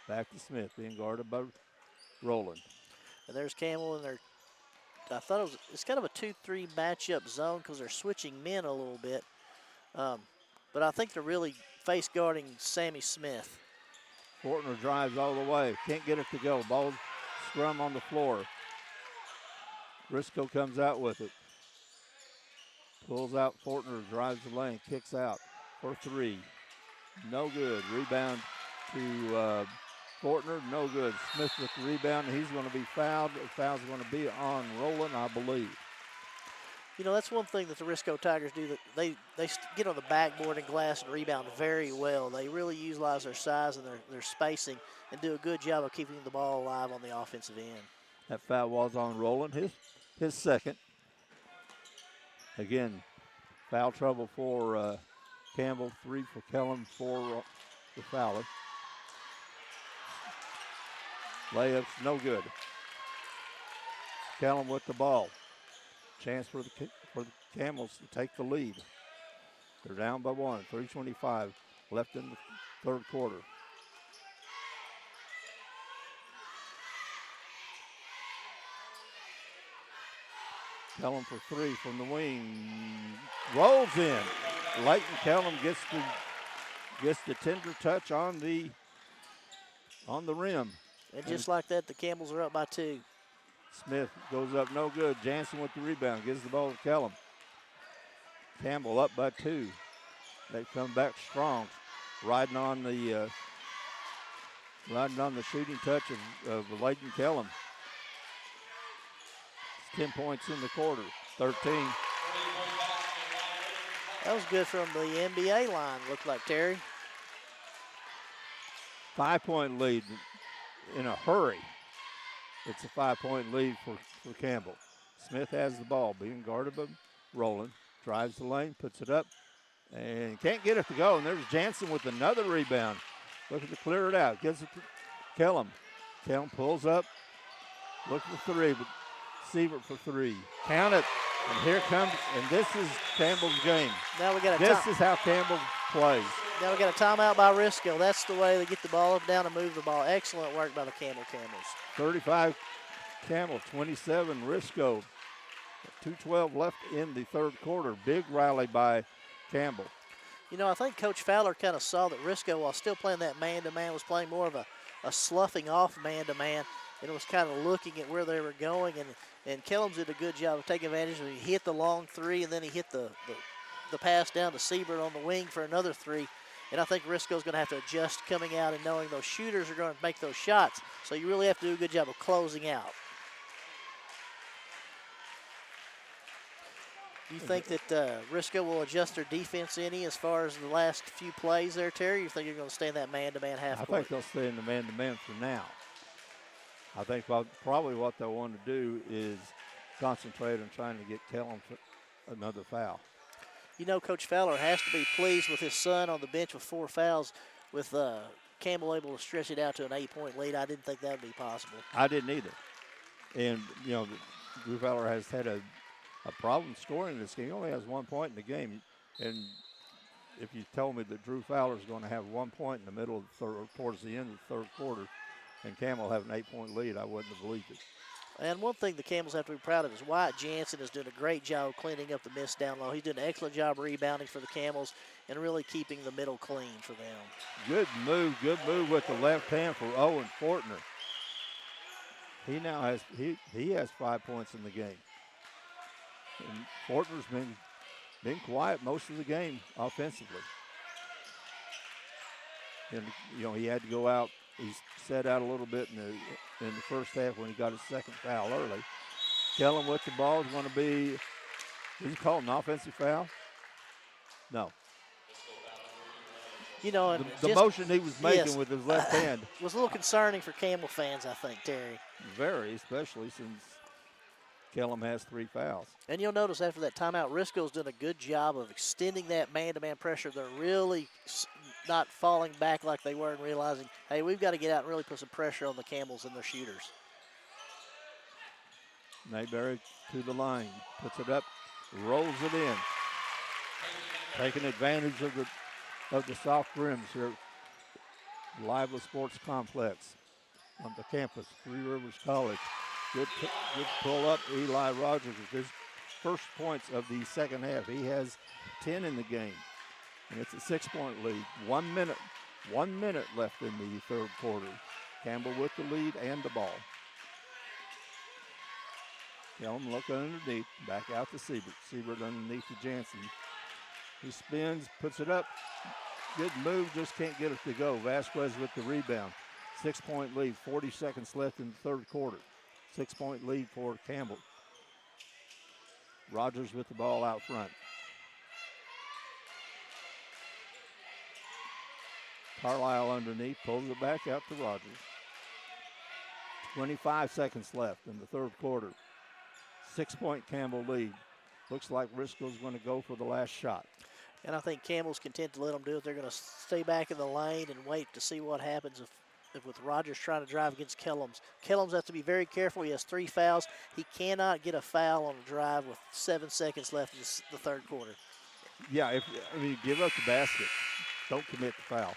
Back to Smith, being guarded by Rowland.
And there's Campbell, and I thought it's kind of a 2-3 matchup zone because they're switching men a little bit. But I think they're really face guarding Sammy Smith.
Fortner drives all the way. Can't get it to go. Ball scrum on the floor. Risco comes out with it. Pulls out Fortner, drives the lane, kicks out for 3. No good. Rebound to Fortner, no good. Smith with the rebound. He's going to be fouled. The foul's going to be on Rowland, I believe.
You know, that's one thing that the Risco Tigers do. That they get on the backboard and glass and rebound very well. They really utilize their size and their spacing and do a good job of keeping the ball alive on the offensive end.
That foul was on Rowland, his second. Again, foul trouble for Campbell, 3 for Kellum, 4 for Fowler. Layup's no good. Kellum with the ball. Chance for the Camels to take the lead. They're down by 1. 3:25 left in the third quarter. Kellum for 3 from the wing. Rolls in. Leighton Kellum gets the tender touch on the rim.
And just like that, the Campbells are up by 2.
Smith goes up, no good. Jansen with the rebound, gives the ball to Kellum. Campbell up by 2. They come back strong, riding on the shooting touch of Leighton Kellum. It's 10 points in the quarter, 13.
That was good from the NBA line, looked like, Terry.
5-point lead in a hurry. It's a 5-point lead for Campbell. Smith has the ball, being guarded by Rowland. Drives the lane, puts it up, and can't get it to go. And there's Jansen with another rebound. Looking to clear it out. Gives it to Kellum. Kellum pulls up, looking for 3, but Siebert for 3. Count it. And here comes, and this is Campbell's game.
Now we got
this is how Campbell plays.
Now we got a timeout by Risco. That's the way they get the ball up, down, and move the ball. Excellent work by the Camels.
35 Campbell, 27 Risco. 2:12 left in the third quarter. Big rally by Campbell.
You know, I think Coach Fowler kind of saw that Risco, while still playing that man-to-man, was playing more of a sloughing off man-to-man, and was kind of looking at where they were going. And Kellum did a good job of taking advantage. He hit the long 3, and then he hit the pass down to Siebert on the wing for another 3. And I think Risco's going to have to adjust coming out and knowing those shooters are going to make those shots. So you really have to do a good job of closing out. Do you think that Risco will adjust their defense any as far as the last few plays there, Terry? You think you're going to stay in that man-to-man half court?
I think they'll stay in the man-to-man for now. I think probably what they'll want to do is concentrate on trying to get Kellum for another foul.
You know, Coach Fowler has to be pleased with his son on the bench with 4 fouls, with Campbell able to stretch it out to an 8-point lead. I didn't think that would be possible.
I didn't either. And, you know, Drew Fowler has had a problem scoring this game. He only has 1 point in the game. And if you told me that Drew Fowler is going to have 1 point in the middle of the third, towards the end of the third quarter, and Campbell have an 8-point lead, I wouldn't have believed it.
And one thing the Camels have to be proud of is Wyatt Jansen is doing a great job cleaning up the miss down low. He's doing an excellent job rebounding for the Camels and really keeping the middle clean for them. Good
move with the left hand for Owen Fortner. He now has he has 5 points in the game. And Fortner's been quiet most of the game offensively. And you know, he had to go out. He's set out a little bit in the first half when he got his second foul early. Kellum with the ball is going to be, did he call an offensive foul? No.
You know,
the motion he was making with his left hand
was a little concerning for Campbell fans, I think, Terry.
Very, especially since Kellum has 3 fouls.
And you'll notice after that timeout, Risco's done a good job of extending that man-to-man pressure. They're really not falling back like they were and realizing, hey, we've got to get out and really put some pressure on the Camels and their shooters.
Mayberry to the line, puts it up, rolls it in. Taking advantage of the soft rims here at Lively Sports Complex on the campus, Three Rivers College. Good pull up, Eli Rogers with his first points of the second half. He has 10 in the game, and it's a 6-point lead. 1 minute left in the third quarter. Campbell with the lead and the ball. Kellum looking underneath, back out to Siebert. Siebert underneath to Jansen. He spins, puts it up. Good move, just can't get it to go. Vasquez with the rebound. 6-point lead, 40 seconds left in the third quarter. 6-point lead for Campbell. Rogers with the ball out front. Carlisle underneath, pulls it back out to Rogers. 25 seconds left in the third quarter. 6-point Campbell lead. Looks like Risco's going to go for the last shot.
And I think Campbell's content to let them do it. They're going to stay back in the lane and wait to see what happens. with Rogers trying to drive against Kellums. Kellums has to be very careful. He has 3 fouls. He cannot get a foul on a drive with 7 seconds left in the third quarter.
Yeah, you give up the basket, don't commit the foul.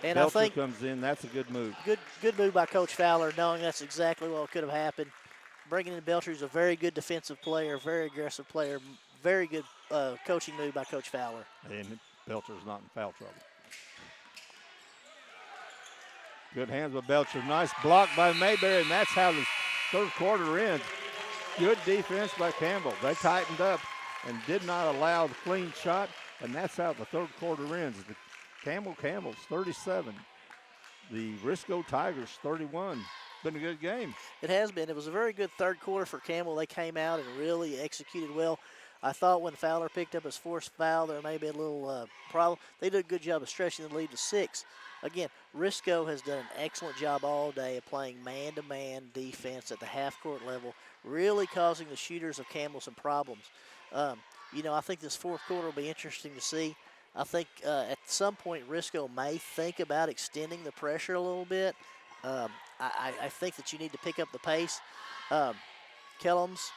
And
Belcher
I think
comes in. That's a good move.
Good move by Coach Fowler, knowing that's exactly what could have happened. Bringing in Belcher is a very good defensive player, very aggressive player, very good coaching move by Coach Fowler.
And Belcher's not in foul trouble. Good hands by Belcher. Nice block by Mayberry, and that's how the third quarter ends. Good defense by Campbell. They tightened up and did not allow the clean shot, and that's how the third quarter ends. The Campbell's 37. The Risco Tigers 31. Been a good game.
It has been. It was a very good third quarter for Campbell. They came out and really executed well. I thought when Fowler picked up his forced foul, there may be a little problem. They did a good job of stretching the lead to 6. Again, Risco has done an excellent job all day of playing man-to-man defense at the half-court level, really causing the shooters of Campbell some problems. I think this fourth quarter will be interesting to see. I think at some point Risco may think about extending the pressure a little bit. I think that you need to pick up the pace. Kellums,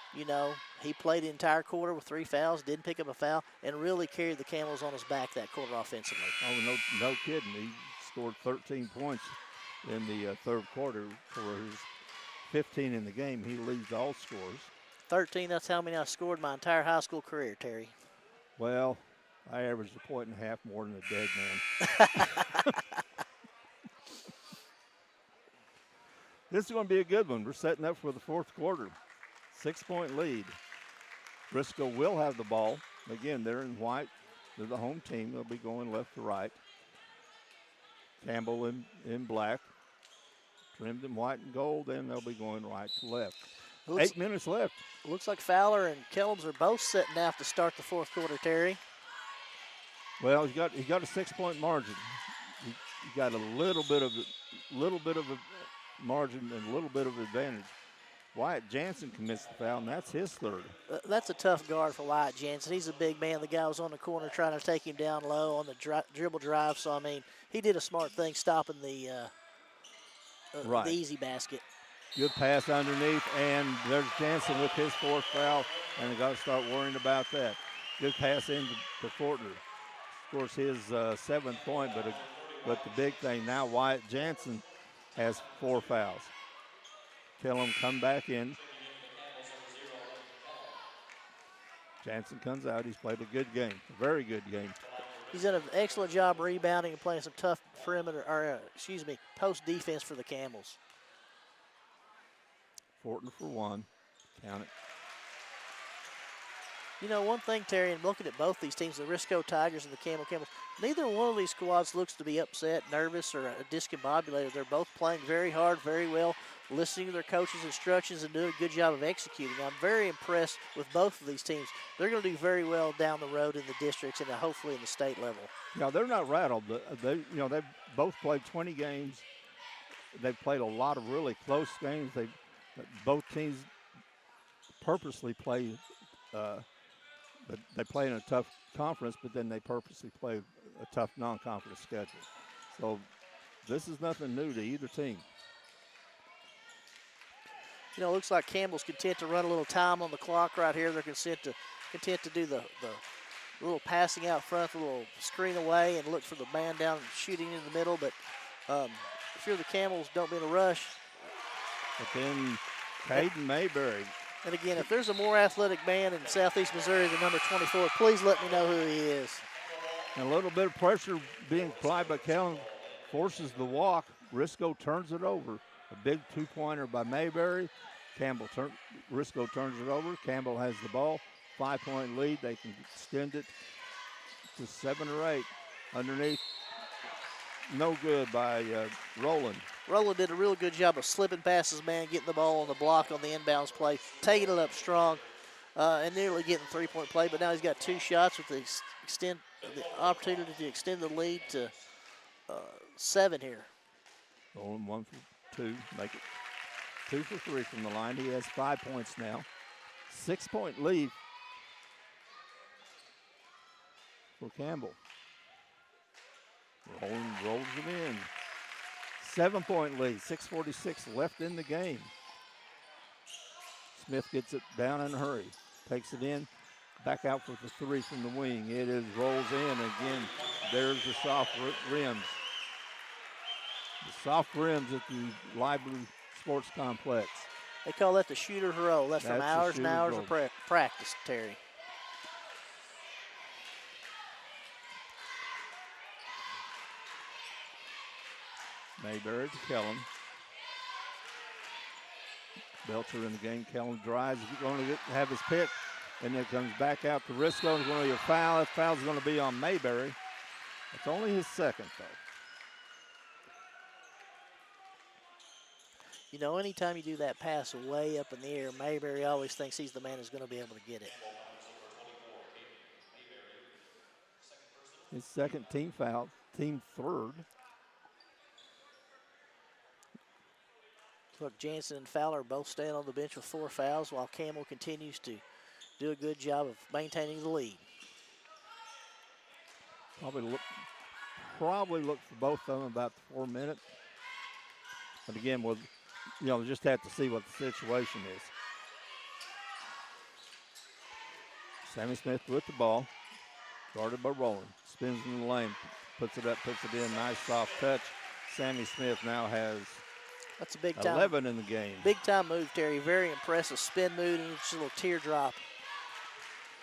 he played the entire quarter with 3 fouls, didn't pick up a foul, and really carried the Camels on his back that quarter offensively.
Oh, no kidding. He scored 13 points in the third quarter for his 15 in the game. He leads all scores.
13, that's how many I scored my entire high school career, Terry.
Well, I averaged a point and a half more than a dead man. This is going to be a good one. We're setting up for the fourth quarter. 6-point lead. Risco will have the ball. Again, they're in white. They're the home team. They'll be going left to right. Campbell in black. Trimmed in white and gold, and they'll be going right to left. 8 minutes left.
Looks like Fowler and Kellums are both setting out to start the fourth quarter, Terry.
Well, he got a 6-point margin. He got a little bit of a margin and a little bit of advantage. Wyatt Jansen commits the foul, and that's his third.
That's a tough guard for Wyatt Jansen. He's a big man. The guy was on the corner trying to take him down low on the dribble drive. So, he did a smart thing stopping the easy basket.
Good pass underneath, and there's Jansen with his fourth foul, and they got to start worrying about that. Good pass into Fortner. Scores his 7th point, but the big thing now, Wyatt Jansen has 4 fouls. Kellum come back in. Jansen comes out. He's played a good game, a very good game.
He's done an excellent job rebounding and playing some tough post defense for the Camels.
Fortner for 1. Count it.
One thing, Terry, and looking at both these teams, the Risco Tigers and the Camels, neither one of these squads looks to be upset, nervous, or discombobulated. They're both playing very hard, very well, listening to their coaches' instructions and doing a good job of executing. I'm very impressed with both of these teams. They're going to do very well down the road in the districts and hopefully in the state level.
Yeah, they're not rattled. They've both played 20 games. They've played a lot of really close games. Both teams purposely play. But they play in a tough conference, but then they purposely play a tough non-conference schedule. So this is nothing new to either team.
It looks like Campbell's content to run a little time on the clock right here. They're content to do the little passing out front, the little screen away, and look for the man down and shooting in the middle. But if you're the Camels, don't be in a rush.
But then Caden Mayberry.
And again, if there's a more athletic man in Southeast Missouri than number 24, please let me know who he is.
And a little bit of pressure being applied by Kellen forces the walk. Risco turns it over. A big 2-pointer by Mayberry. Risco turns it over. Campbell has the ball. 5-point lead. They can extend it to 7 or 8. Underneath, no good by Rowland.
Rowland did a real good job of slipping past his man, getting the ball on the block on the inbounds play, taking it up strong, and nearly getting 3-point play. But now he's got 2 shots with the opportunity to extend the lead to 7 here.
Rowland 1 for 2, make it 2 for 3 from the line. He has 5 points now. 6-point lead for Campbell. Rowland rolls it in. 7-point lead, 6:46 left in the game. Smith gets it down in a hurry, takes it in, back out for the three from the wing. It is rolls in again. There's the soft rims. The soft rims at the Library Sports Complex.
They call that the shooter's roll. That's from hours and hours of practice, Terry.
Mayberry to Kellum. Belcher in the game. Kellum drives. He's going to have his pick. And then comes back out to Risco. It's going to be a foul. That foul's going to be on Mayberry. It's only his second, though.
You know, anytime you do that pass way up in the air, Mayberry always thinks he's the man who's going to be able to get it.
His second team foul, team third.
Look, Jansen and Fowler both staying on the bench with 4 fouls while Campbell continues to do a good job of maintaining the lead.
Probably look for both of them about 4 minutes. But again, we'll just have to see what the situation is. Sammy Smith with the ball, guarded by Rowland. Spins in the lane, puts it up, puts it in. Nice soft touch. Sammy Smith now has
that's a big time
11 in the game.
Big time move, Terry. Very impressive spin move and just a little teardrop.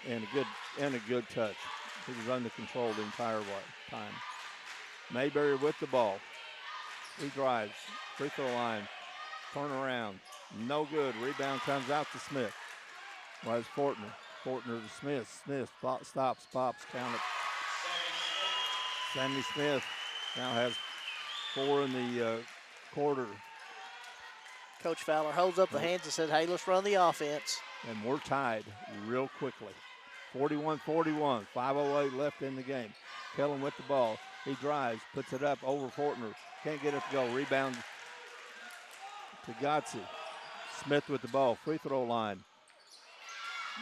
And a good touch. He was under control the entire time. Mayberry with the ball. He drives. Free throw line. Turn around. No good. Rebound comes out to Smith. Was Fortner. Fortner to Smith. Smith stops, pops, count it. Sammy Smith now has 4 in the quarter.
Coach Fowler holds up the hands and said, hey, let's run the offense.
And we're tied real quickly. 41-41, 5:08 left in the game. Kellum with the ball. He drives, puts it up over Fortner. Can't get it to go. Rebound to Gotze. Smith with the ball, free throw line.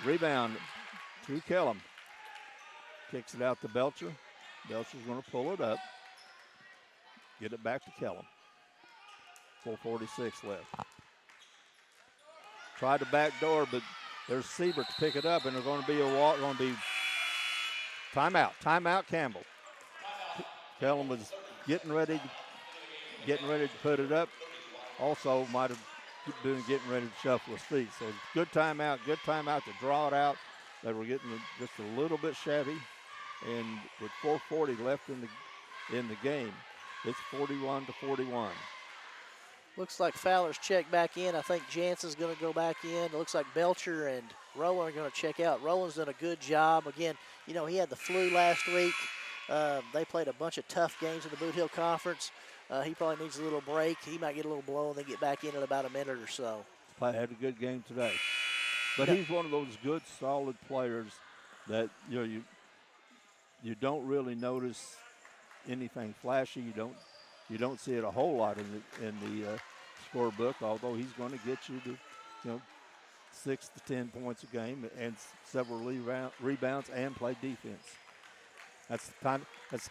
Rebound to Kellum. Kicks it out to Belcher. Belcher's going to pull it up. Get it back to Kellum. 4:46 left. Tried to back door, but there's Siebert to pick it up, and there's going to be timeout. Timeout, Campbell. Kellum was getting ready to put it up. Also might have been getting ready to shuffle his feet. So good timeout to draw it out. They were getting just a little bit shabby, and with 4:40 left in the game, it's 41-41.
Looks like Fowler's checked back in. I think Jansen's going to go back in. It looks like Belcher and Rowland are going to check out. Rowland's done a good job. Again, you know, he had the flu last week. They played a bunch of tough games in the Boot Hill Conference. He probably needs a little break. He might get a little blow and then get back in about a minute or so.
Probably had a good game today. But he's one of those good, solid players that, you don't really notice anything flashy. You don't see it a whole lot in the scorebook, although he's going to get you to 6 to 10 points a game and several rebounds and play defense. That's the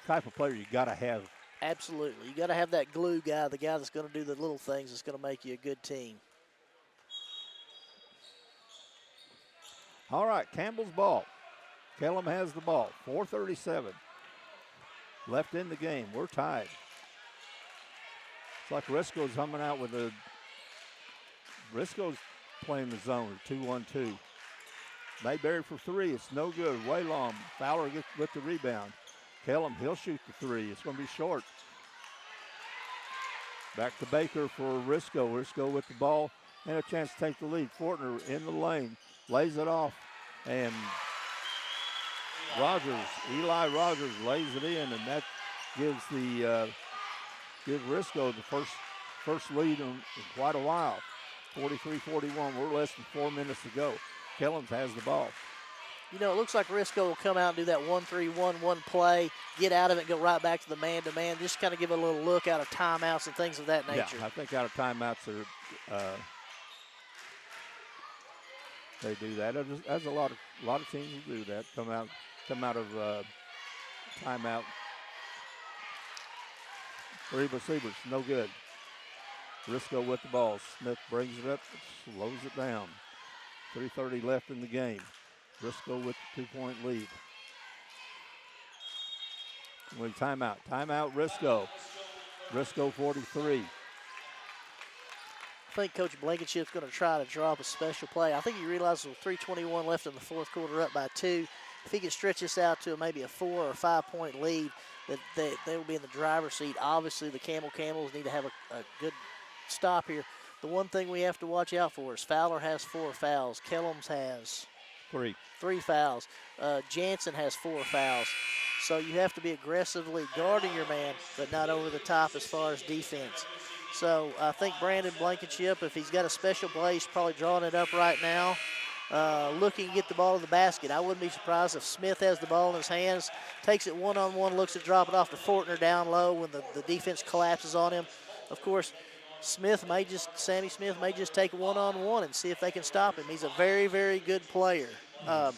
type of player you got to have.
Absolutely. You got to have that glue guy, the guy that's going to do the little things that's going to make you a good team.
All right, Campbell's ball. Kellum has the ball. 4:37 left in the game. We're tied. It's like Risco's humming out with Risco's playing the zone, 2-1-2. Mayberry for 3. It's no good. Way long. Fowler gets with the rebound. Kellum, he'll shoot the 3. It's going to be short. Back to Baker for Risco. Risco with the ball and a chance to take the lead. Fortner in the lane. Lays it off. And Eli Rogers lays it in, and that gives Risco the first lead in quite a while. 43-41. We're less than 4 minutes to go. Kellum has the ball.
You know, it looks like Risco will come out and do that 1-3-1-1 play, get out of it, and go right back to the man-to-man. Just kind of give a little look out of timeouts and things of that nature.
Yeah, I think out of timeouts they do that. There's a lot of teams who do that. Come out of timeout. Reba Siebert's no good. Risco with the ball. Smith brings it up, slows it down. 3:30 left in the game. Risco with the 2-point lead. With timeout. Timeout, Risco. Risco 43.
I think Coach Blankenship's going to try to draw up a special play. I think he realizes with 3:21 left in the fourth quarter, up by 2. If he can stretch this out to maybe a 4 or 5 point lead, that they will be in the driver's seat. Obviously, the Camels need to have a good stop here. The one thing we have to watch out for is Fowler has 4 fouls. Kellums has 3 fouls. Jansen has 4 fouls. So you have to be aggressively guarding your man, but not over the top as far as defense. So I think Brandon Blankenship, if he's got a special play, he's probably drawing it up right now, looking to get the ball to the basket. I wouldn't be surprised if Smith has the ball in his hands, takes it one-on-one, looks to drop it off to Fortner down low when the defense collapses on him. Of course, Sammy Smith may just take one-on-one and see if they can stop him. He's a very, very good player.
He's a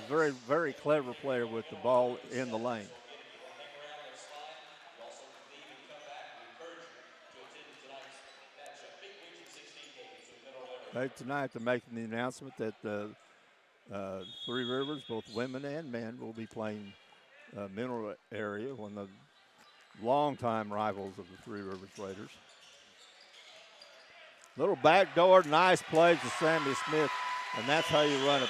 very, very clever player with the ball in the lane. Tonight they're making the announcement that Three Rivers, both women and men, will be playing Mineral Area, one of the longtime rivals of the Three Rivers Raiders. Little backdoor, nice play to Sammy Smith, and that's how you run it.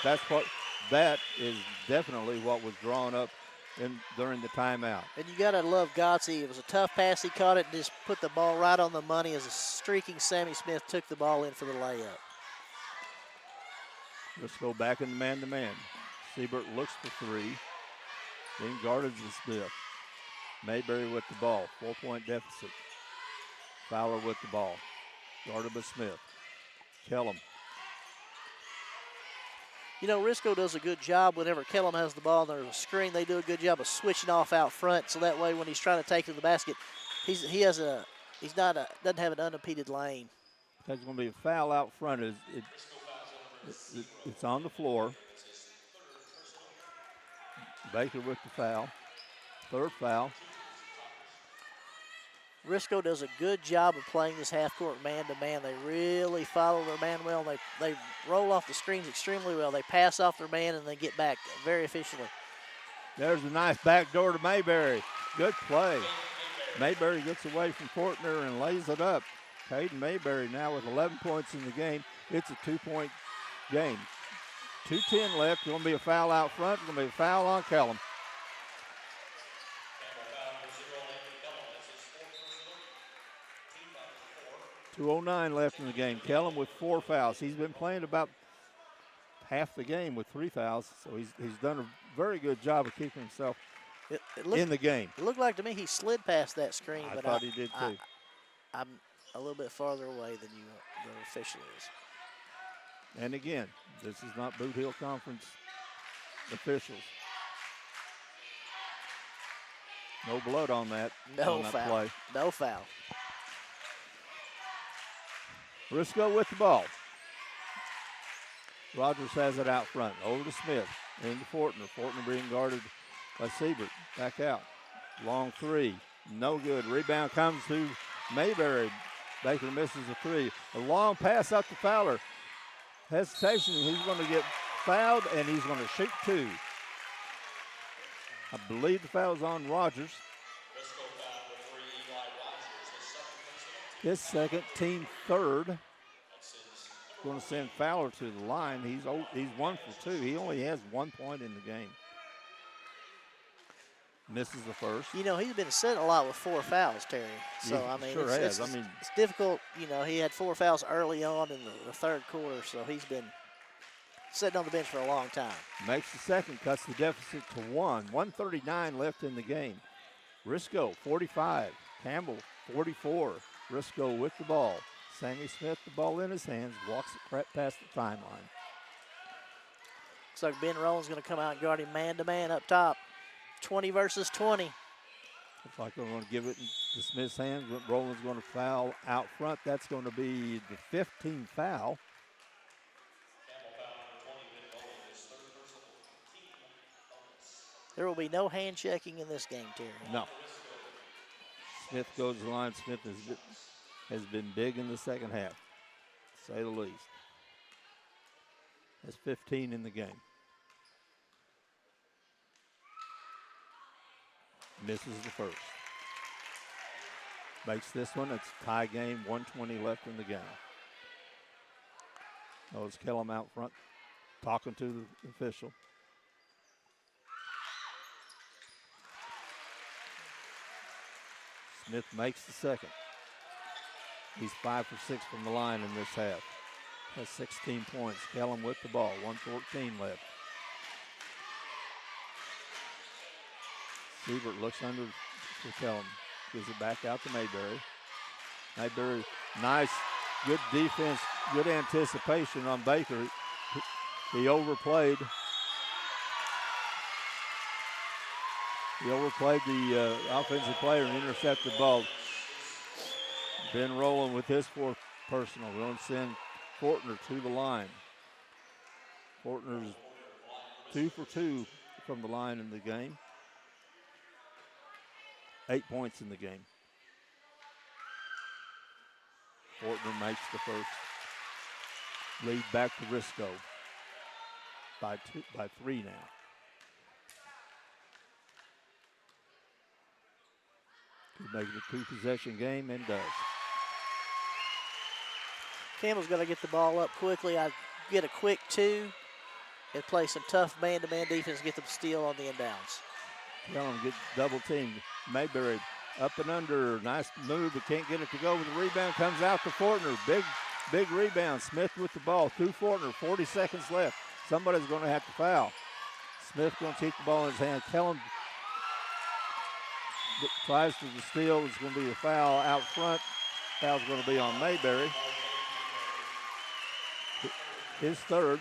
That is definitely what was drawn up during the timeout.
And you got to love Godsey. It was a tough pass. He caught it and just put the ball right on the money as a streaking Sammy Smith took the ball in for the layup.
Let's go back in the man-to-man. Siebert looks for 3. Then guarded Smith. Mayberry with the ball. 4-point deficit. Fowler with the ball. Guarded by Smith. Kellum.
You know, Risco does a good job whenever Kellum has the ball and there's a screen. They do a good job of switching off out front, so that way when he's trying to take it to the basket, doesn't have an unimpeded lane.
There's going to be a foul out front. It's on the floor. Baker with the foul. 3rd foul.
Risco does a good job of playing this half-court man-to-man. They really follow their man well. They roll off the screens extremely well. They pass off their man and they get back very efficiently.
There's a nice backdoor to Mayberry. Good play. Mayberry gets away from Fortner and lays it up. Caden Mayberry now with 11 points in the game. It's a 2-point game. 2:10 left. Going to be a foul out front. Going to be a foul on Kellum. 2:09 left in the game. Kellum with 4 fouls. He's been playing about half the game with 3 fouls, so he's done a very good job of keeping himself in the game.
It looked like to me he slid past that screen,
I
but
thought he did too.
I'm a little bit farther away than the official is.
And again, this is not Boot Hill Conference officials. No blood on that.
No foul.
Play.
No foul.
Risco with the ball. Rogers has it out front. Over to Smith. Into Fortner. Fortner being guarded by Siebert. Back out. Long 3. No good. Rebound comes to Mayberry. Baker misses a 3. A long pass out to Fowler. Hesitation. He's going to get fouled, and he's going to shoot 2. I believe the foul is on Rogers. His second, team 3rd. Going to send Fowler to the line. He's 1 for 2. He only has 1 point in the game. Misses the first.
You know, he's been sitting a lot with 4 fouls, Terry. So,
Yeah,
I mean,
sure
it's difficult. You know, he had 4 fouls early on in the 3rd quarter, so he's been sitting on the bench for a long time.
Makes the second, cuts the deficit to 1. 1:39 left in the game. Risco, 45. Campbell, 44. Risco with the ball. Sammy Smith, the ball in his hands, walks it past the timeline.
Looks like Ben Rowland's going to come out and guard him man-to-man up top. 20 versus 20.
Looks like they're going to give it to Smith's hands, but Rowland's going to foul out front. That's going to be the 15th foul.
There will be no hand checking in this game, Terry.
No. Smith goes to the line. Smith is has been big in the second half, to say the least. That's 15 in the game. Misses the first. Makes this one. It's a tie game, 1:20 left in the game. Notice Kellum out front talking to the official. Smith makes the second. He's 5 for 6 from the line in this half. Has 16 points. Kellum with the ball, 1:14 left. Siebert looks under for Kellum. Gives it back out to Mayberry. Mayberry, nice, good defense, good anticipation on Baker. He overplayed. He overplayed the offensive player and intercepted the ball. Ben Rowland with his fourth personal. Going to send Fortner to the line. Fortner's 2 for 2 from the line in the game. 8 points in the game. Fortner makes the first. Lead back to Risco by 3 now. Could make it a 2-possession game and does.
Campbell's got to get the ball up quickly. I get a quick 2 and play some tough man-to-man defense, get the steal on the inbounds.
Kellum get double teamed. Mayberry up and under. Nice move, but can't get it to go. With the rebound comes out to Fortner. Big rebound. Smith with the ball to Fortner. 40 seconds left. Somebody's going to have to foul. Smith going to keep the ball in his hand. Kellum tries to steal. It's going to be a foul out front. Foul's going to be on Mayberry. His third.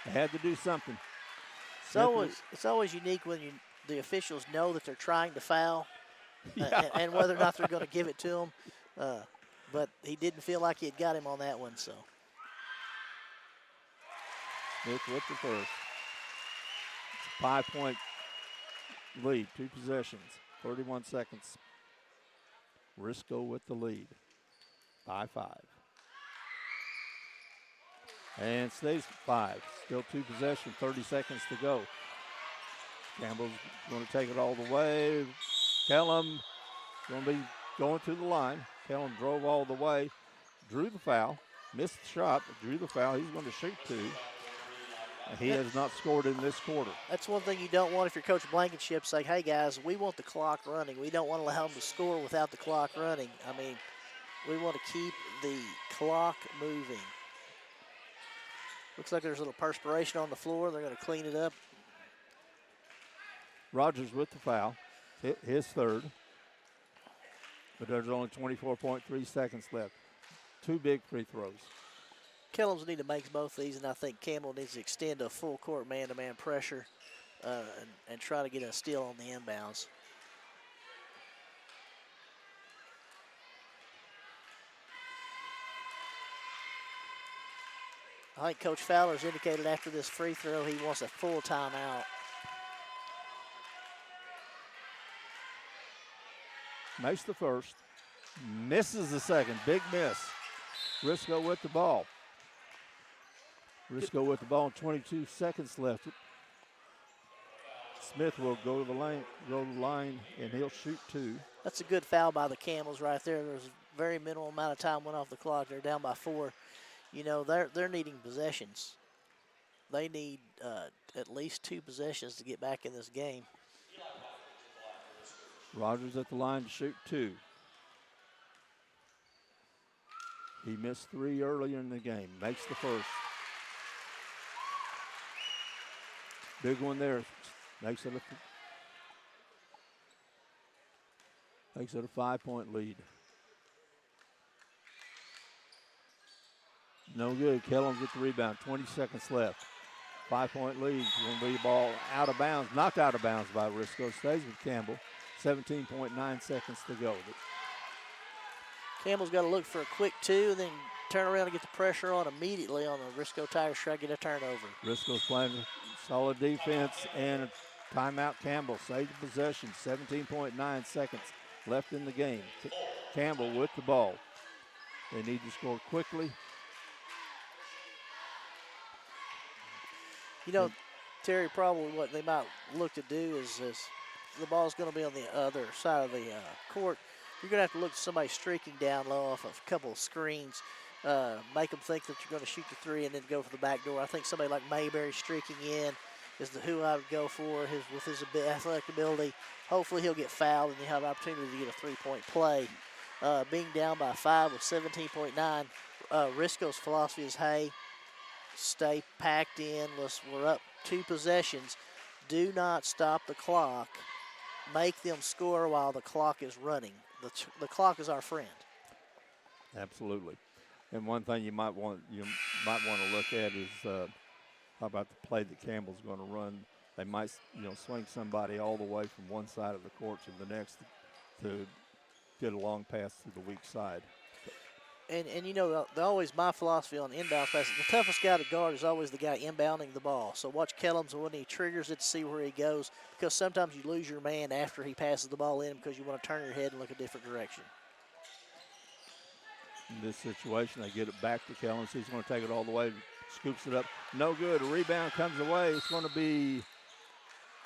They had to do something.
It's always unique when the officials know that they're trying to foul, and whether or not they're going to give it to him. But he didn't feel like he had got him on that one. So
Smith with the first. It's a 5-point lead, 2 possessions, 31 seconds. Risco with the lead by 5. And stays 5. Still 2 possessions, 30 seconds to go. Campbell's going to take it all the way. Kellum going to be going to the line. Kellum drove all the way, drew the foul, missed the shot, but drew the foul. He's going to shoot 2. He has not scored in this quarter.
That's one thing you don't want if you're Coach Blankenship. Say, hey, guys, we want the clock running. We don't want to allow them to score without the clock running. I mean, we want to keep the clock moving. Looks like there's a little perspiration on the floor. They're going to clean it up.
Rogers with the foul, his third. But there's only 24.3 seconds left. 2 big free throws.
Kellum's need to make both these, and I think Campbell needs to extend a full court man-to-man pressure and try to get a steal on the inbounds. I think Coach Fowler's indicated after this free throw he wants a full timeout.
Makes the first, misses the second, big miss. Risco with the ball. Risco with the ball, 22 seconds left. Smith will go to the line, and he'll shoot 2.
That's a good foul by the Camels right there. There's a very minimal amount of time went off the clock. They're down by 4. You know, they're needing possessions. They need at least 2 possessions to get back in this game.
Rogers at the line to shoot 2. He missed 3 earlier in the game. Makes the first. Big one there. Makes it a 5-point lead. No good. Kellum with the rebound. 20 seconds left. 5-point lead. Going to be the ball out of bounds. Knocked out of bounds by Risco. Stays with Campbell. 17.9 seconds to go.
Campbell's got to look for a quick 2 and then turn around and get the pressure on immediately on the Risco Tigers. Try to get a turnover.
Risco's playing solid defense and a timeout. Campbell saved the possession. 17.9 seconds left in the game. Campbell with the ball. They need to score quickly.
You know, Terry, probably what they might look to do is the ball's going to be on the other side of the court. You're going to have to look at somebody streaking down low off of a couple of screens, make them think that you're going to shoot the three and then go for the back door. I think somebody like Mayberry streaking in is who I would go for with his athletic ability. Hopefully he'll get fouled and you have an opportunity to get a three-point play. Being down by 5 with 17.9, Risco's philosophy is, hey, stay packed in. We're up 2 possessions. Do not stop the clock. Make them score while the clock is running. The clock is our friend.
Absolutely. And one thing you might want to look at is how about the play that Campbell's going to run. They might swing somebody all the way from one side of the court to the next to get a long pass to the weak side.
And always my philosophy on inbound passes, the toughest guy to guard is always the guy inbounding the ball. So watch Kellums when he triggers it to see where he goes, because sometimes you lose your man after he passes the ball in because you want to turn your head and look a different direction.
In this situation, they get it back to Kellums. He's going to take it all the way, scoops it up. No good. A rebound comes away. It's going to be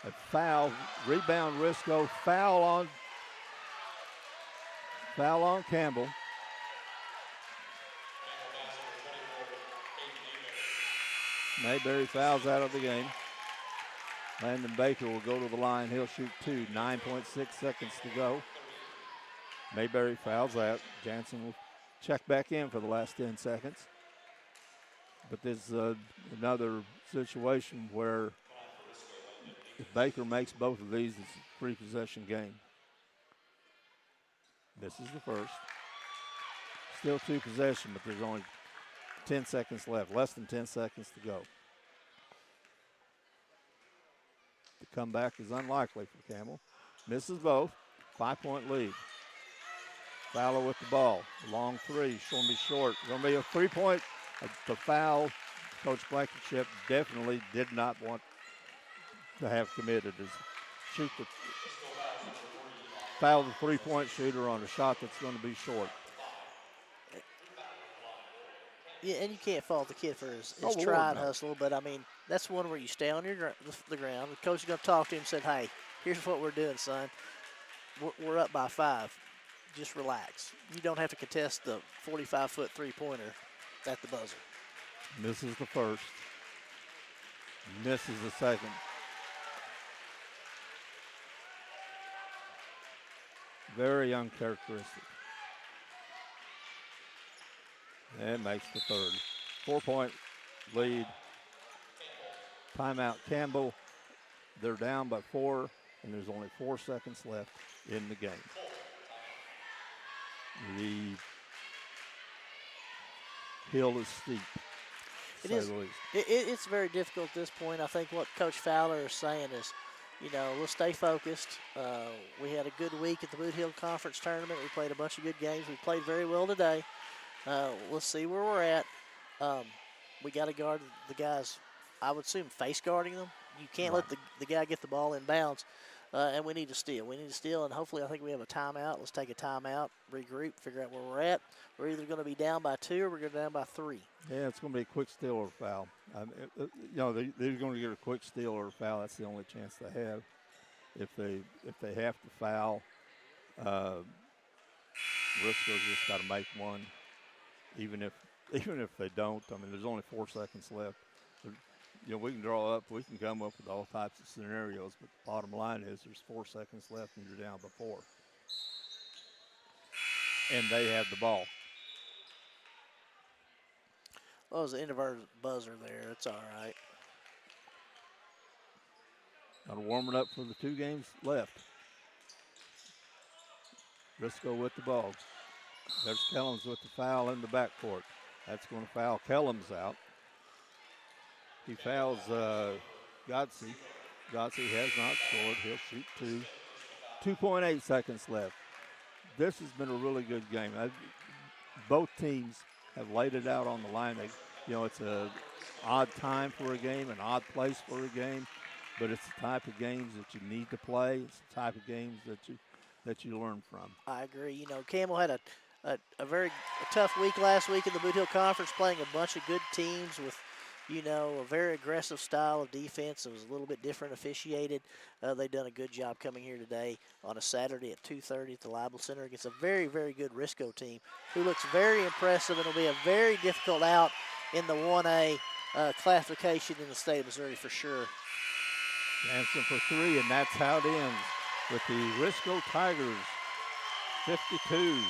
a foul. Rebound, Risco. Foul on Campbell. Mayberry fouls out of the game. Landon Baker will go to the line. He'll shoot 2. 9.6 seconds to go. Mayberry fouls out. Jansen will check back in for the last 10 seconds. But there's another situation where if Baker makes both of these, it's a 3-possession game. This is the first. Still 2 possession, but there's only 10 seconds left, less than 10 seconds to go. The comeback is unlikely for Campbell. Misses both. 5-point lead. Fowler with the ball. Long three. It's going to be short. It's going to be a 3-point. The foul, Coach Blankenship definitely did not want to have committed. Is shoot the foul the 3-point shooter on a shot that's going to be short.
Yeah, and you can't fault the kid for his try and hustle, but I mean, that's one where you stay on the ground. The coach is going to talk to him and say, hey, here's what we're doing, son. We're up by 5. Just relax. You don't have to contest the 45-foot three-pointer at the buzzer.
Misses the first. Misses the second. Very uncharacteristic. And makes the third. 4-point lead. Timeout Campbell. They're down by 4, and there's only 4 seconds left in the game. The hill is steep.
It's very difficult at this point. I think what Coach Fowler is saying is, we'll stay focused. We had a good week at the Boot Hill Conference Tournament. We played a bunch of good games. We played very well today. Let's see where we're at. We got to guard the guys, I would assume, face guarding them. You can't let the guy get the ball in bounds. And we need to steal. And hopefully I think we have a timeout. Let's take a timeout, regroup, figure out where we're at. We're either going to be down by 2 or we're going to be down by 3.
Yeah, it's going to be a quick steal or foul. They're going to get a quick steal or foul. That's the only chance they have. If they have to foul, Risco's just got to make one. Even if they don't, I mean, there's only 4 seconds left. We can draw up, we can come up with all types of scenarios, but the bottom line is there's 4 seconds left and you're down by 4. And they have the ball.
Well, it was the end of our buzzer there. It's all right.
Got to warm it up for the 2 games left. Risco with the ball. There's Kellums with the foul in the backcourt. That's going to foul Kellums out. He fouls Godsey. Godsey has not scored. He'll shoot 2. 2.8 seconds left. This has been a really good game. Both teams have laid it out on the line. It's an odd time for a game, an odd place for a game, but it's the type of games that you need to play. It's the type of games that you learn from.
I agree. Campbell had a very tough week last week in the Boot Hill Conference, playing a bunch of good teams with, a very aggressive style of defense. It was a little bit different officiated. They've done a good job coming here today on a Saturday at 2:30 at the Libel Center against a very, very good Risco team who looks very impressive and will be a very difficult out in the 1A classification in the state of Missouri for sure.
Jansen for three, and that's how it ends with the Risco Tigers 52.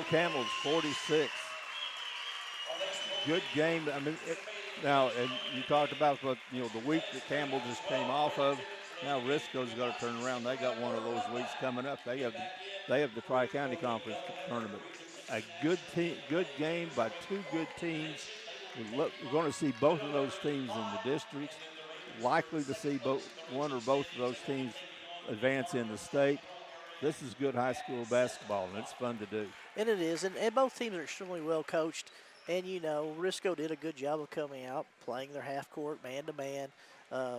Camels 46. Good game. I mean, now, and you talked about what the week that Campbell just came off of. Now Risco's got to turn around. They got one of those weeks coming up. They have the Tri-County Conference tournament. A good game by two good teams. We're going to see both of those teams in the districts. Likely to see one or both of those teams advance in the state. This is good high school basketball, and it's fun to do.
And it is, and both teams are extremely well coached. And, Risco did a good job of coming out, playing their half court, man-to-man,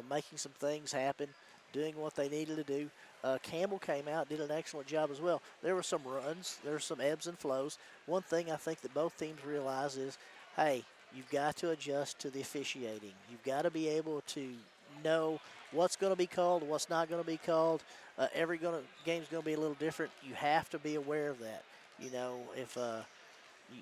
making some things happen, doing what they needed to do. Campbell came out, did an excellent job as well. There were some runs. There were some ebbs and flows. One thing I think that both teams realize is, hey, you've got to adjust to the officiating. You've got to be able to know what's going to be called, what's not going to be called. Every game's going to be a little different. You have to be aware of that. If you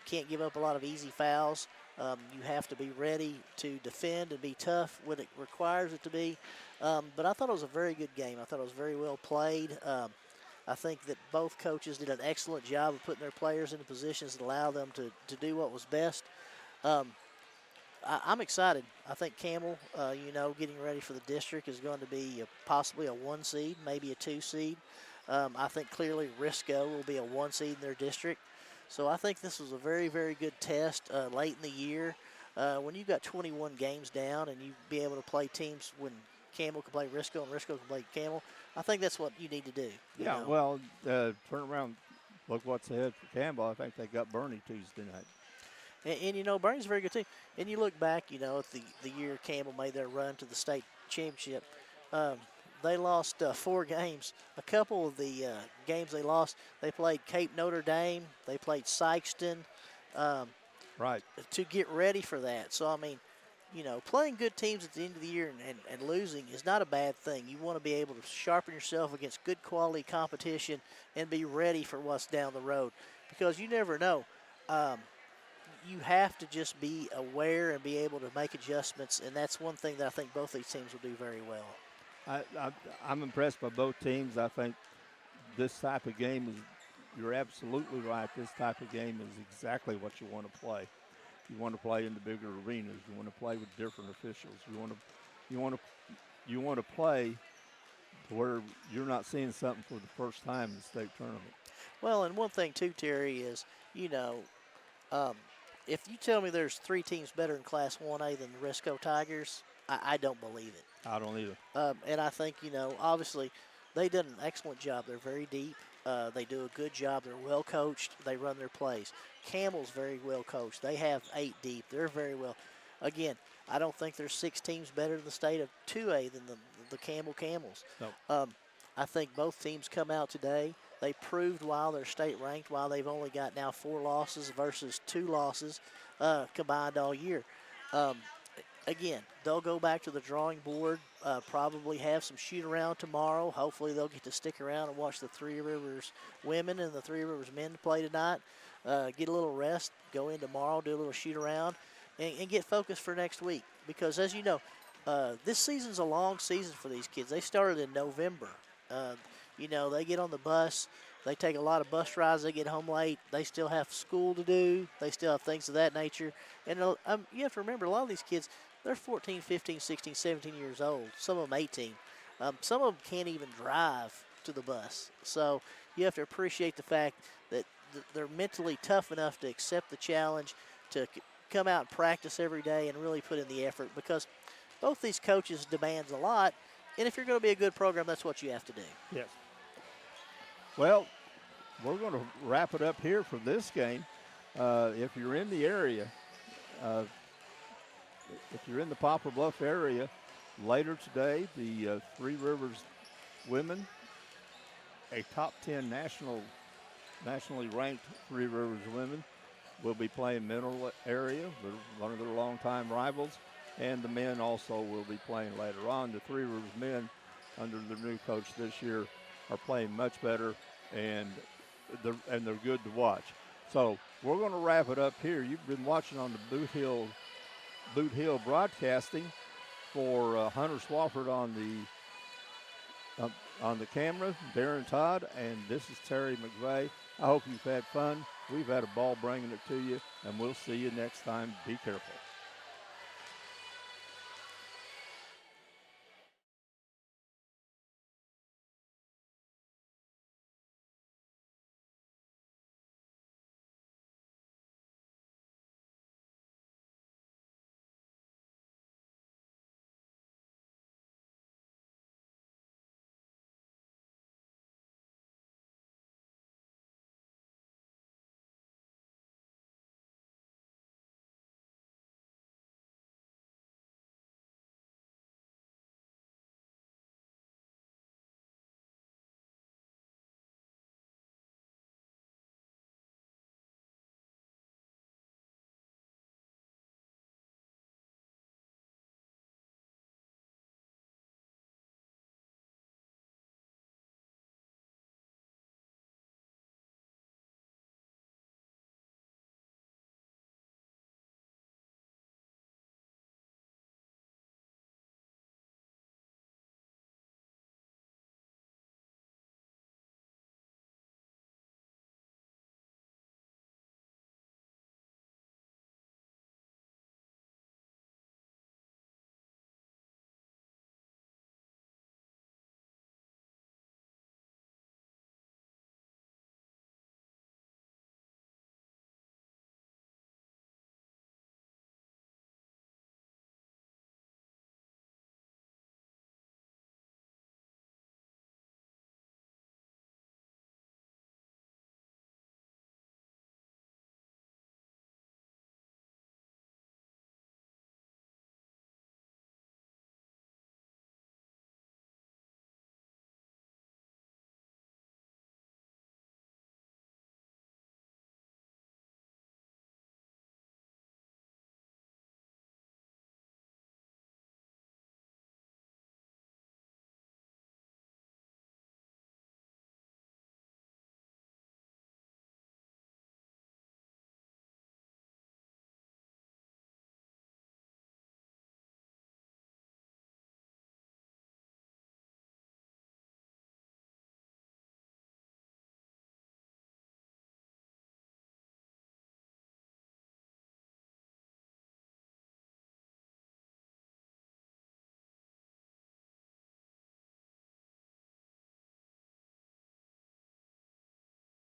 can't give up a lot of easy fouls. You have to be ready to defend and be tough when it requires it to be. But I thought it was a very good game. I thought it was very well played. I think that both coaches did an excellent job of putting their players in positions that allow them to do what was best. I'm excited. I think Campbell, getting ready for the district is going to be possibly a 1 seed, maybe a 2 seed. I think clearly Risco will be a 1 seed in their district. So I think this was a very, very good test late in the year. When you've got 21 games down and you be able to play teams when Campbell can play Risco and Risco can play Campbell, I think that's what you need to do.
Yeah, well, turn around, look what's ahead for Campbell. I think they got Bernie Tuesday night.
And Bernie's a very good team. And you look back, at the year Campbell made their run to the state championship. They lost 4 games. A couple of the games they lost, they played Cape Notre Dame. They played Sykeston
right,
to get ready for that. So, I mean, playing good teams at the end of the year and losing is not a bad thing. You want to be able to sharpen yourself against good quality competition and be ready for what's down the road because you never know. You have to just be aware and be able to make adjustments, and that's one thing that I think both these teams will do very well.
I'm impressed by both teams. I think this type of game you're absolutely right. This type of game is exactly what you want to play. You want to play in the bigger arenas. You want to play with different officials. You want to play where you're not seeing something for the first time in the state tournament.
Well, and one thing too, Terry, is if you tell me there's 3 teams better in Class 1A than the Risco Tigers, I don't believe it.
I don't either.
And I think, obviously they did an excellent job. They're very deep. They do a good job. They're well coached. They run their plays. Campbell's very well coached. They have 8 deep. They're very well. Again, I don't think there's 6 teams better in the state of 2A than the Campbell Camels.
Nope.
I think both teams come out today. They proved while they're state ranked, while they've only got now 4 losses versus 2 losses combined all year. Again, they'll go back to the drawing board, probably have some shoot around tomorrow. Hopefully they'll get to stick around and watch the Three Rivers women and the Three Rivers men play tonight. Get a little rest, go in tomorrow, do a little shoot around, and get focused for next week. Because as you know, this season's a long season for these kids. They started in November. They get on the bus. They take a lot of bus rides. They get home late. They still have school to do. They still have things of that nature. And you have to remember, a lot of these kids, they're 14, 15, 16, 17 years old. Some of them 18. Some of them can't even drive to the bus. So you have to appreciate the fact that they're mentally tough enough to accept the challenge, to come out and practice every day and really put in the effort, because both these coaches demands a lot. And if you're going to be a good program, that's what you have to do.
Yes. Well, we're going to wrap it up here for this game. If you're in the area, if you're in the Poplar Bluff area, later today, the Three Rivers women a top 10 nationally ranked Three Rivers women will be playing Mineral Area, one of their longtime rivals, and the men also will be playing later on. The Three Rivers men, under the new coach this year, are playing much better, and they're good to watch. So we're going to wrap it up here. You've been watching on the Boot Hill Broadcasting for Hunter Swafford on the camera, Darren Todd, and this is Terry McVeigh. I hope you've had fun. We've had a ball bringing it to you, and we'll see you next time. Be careful.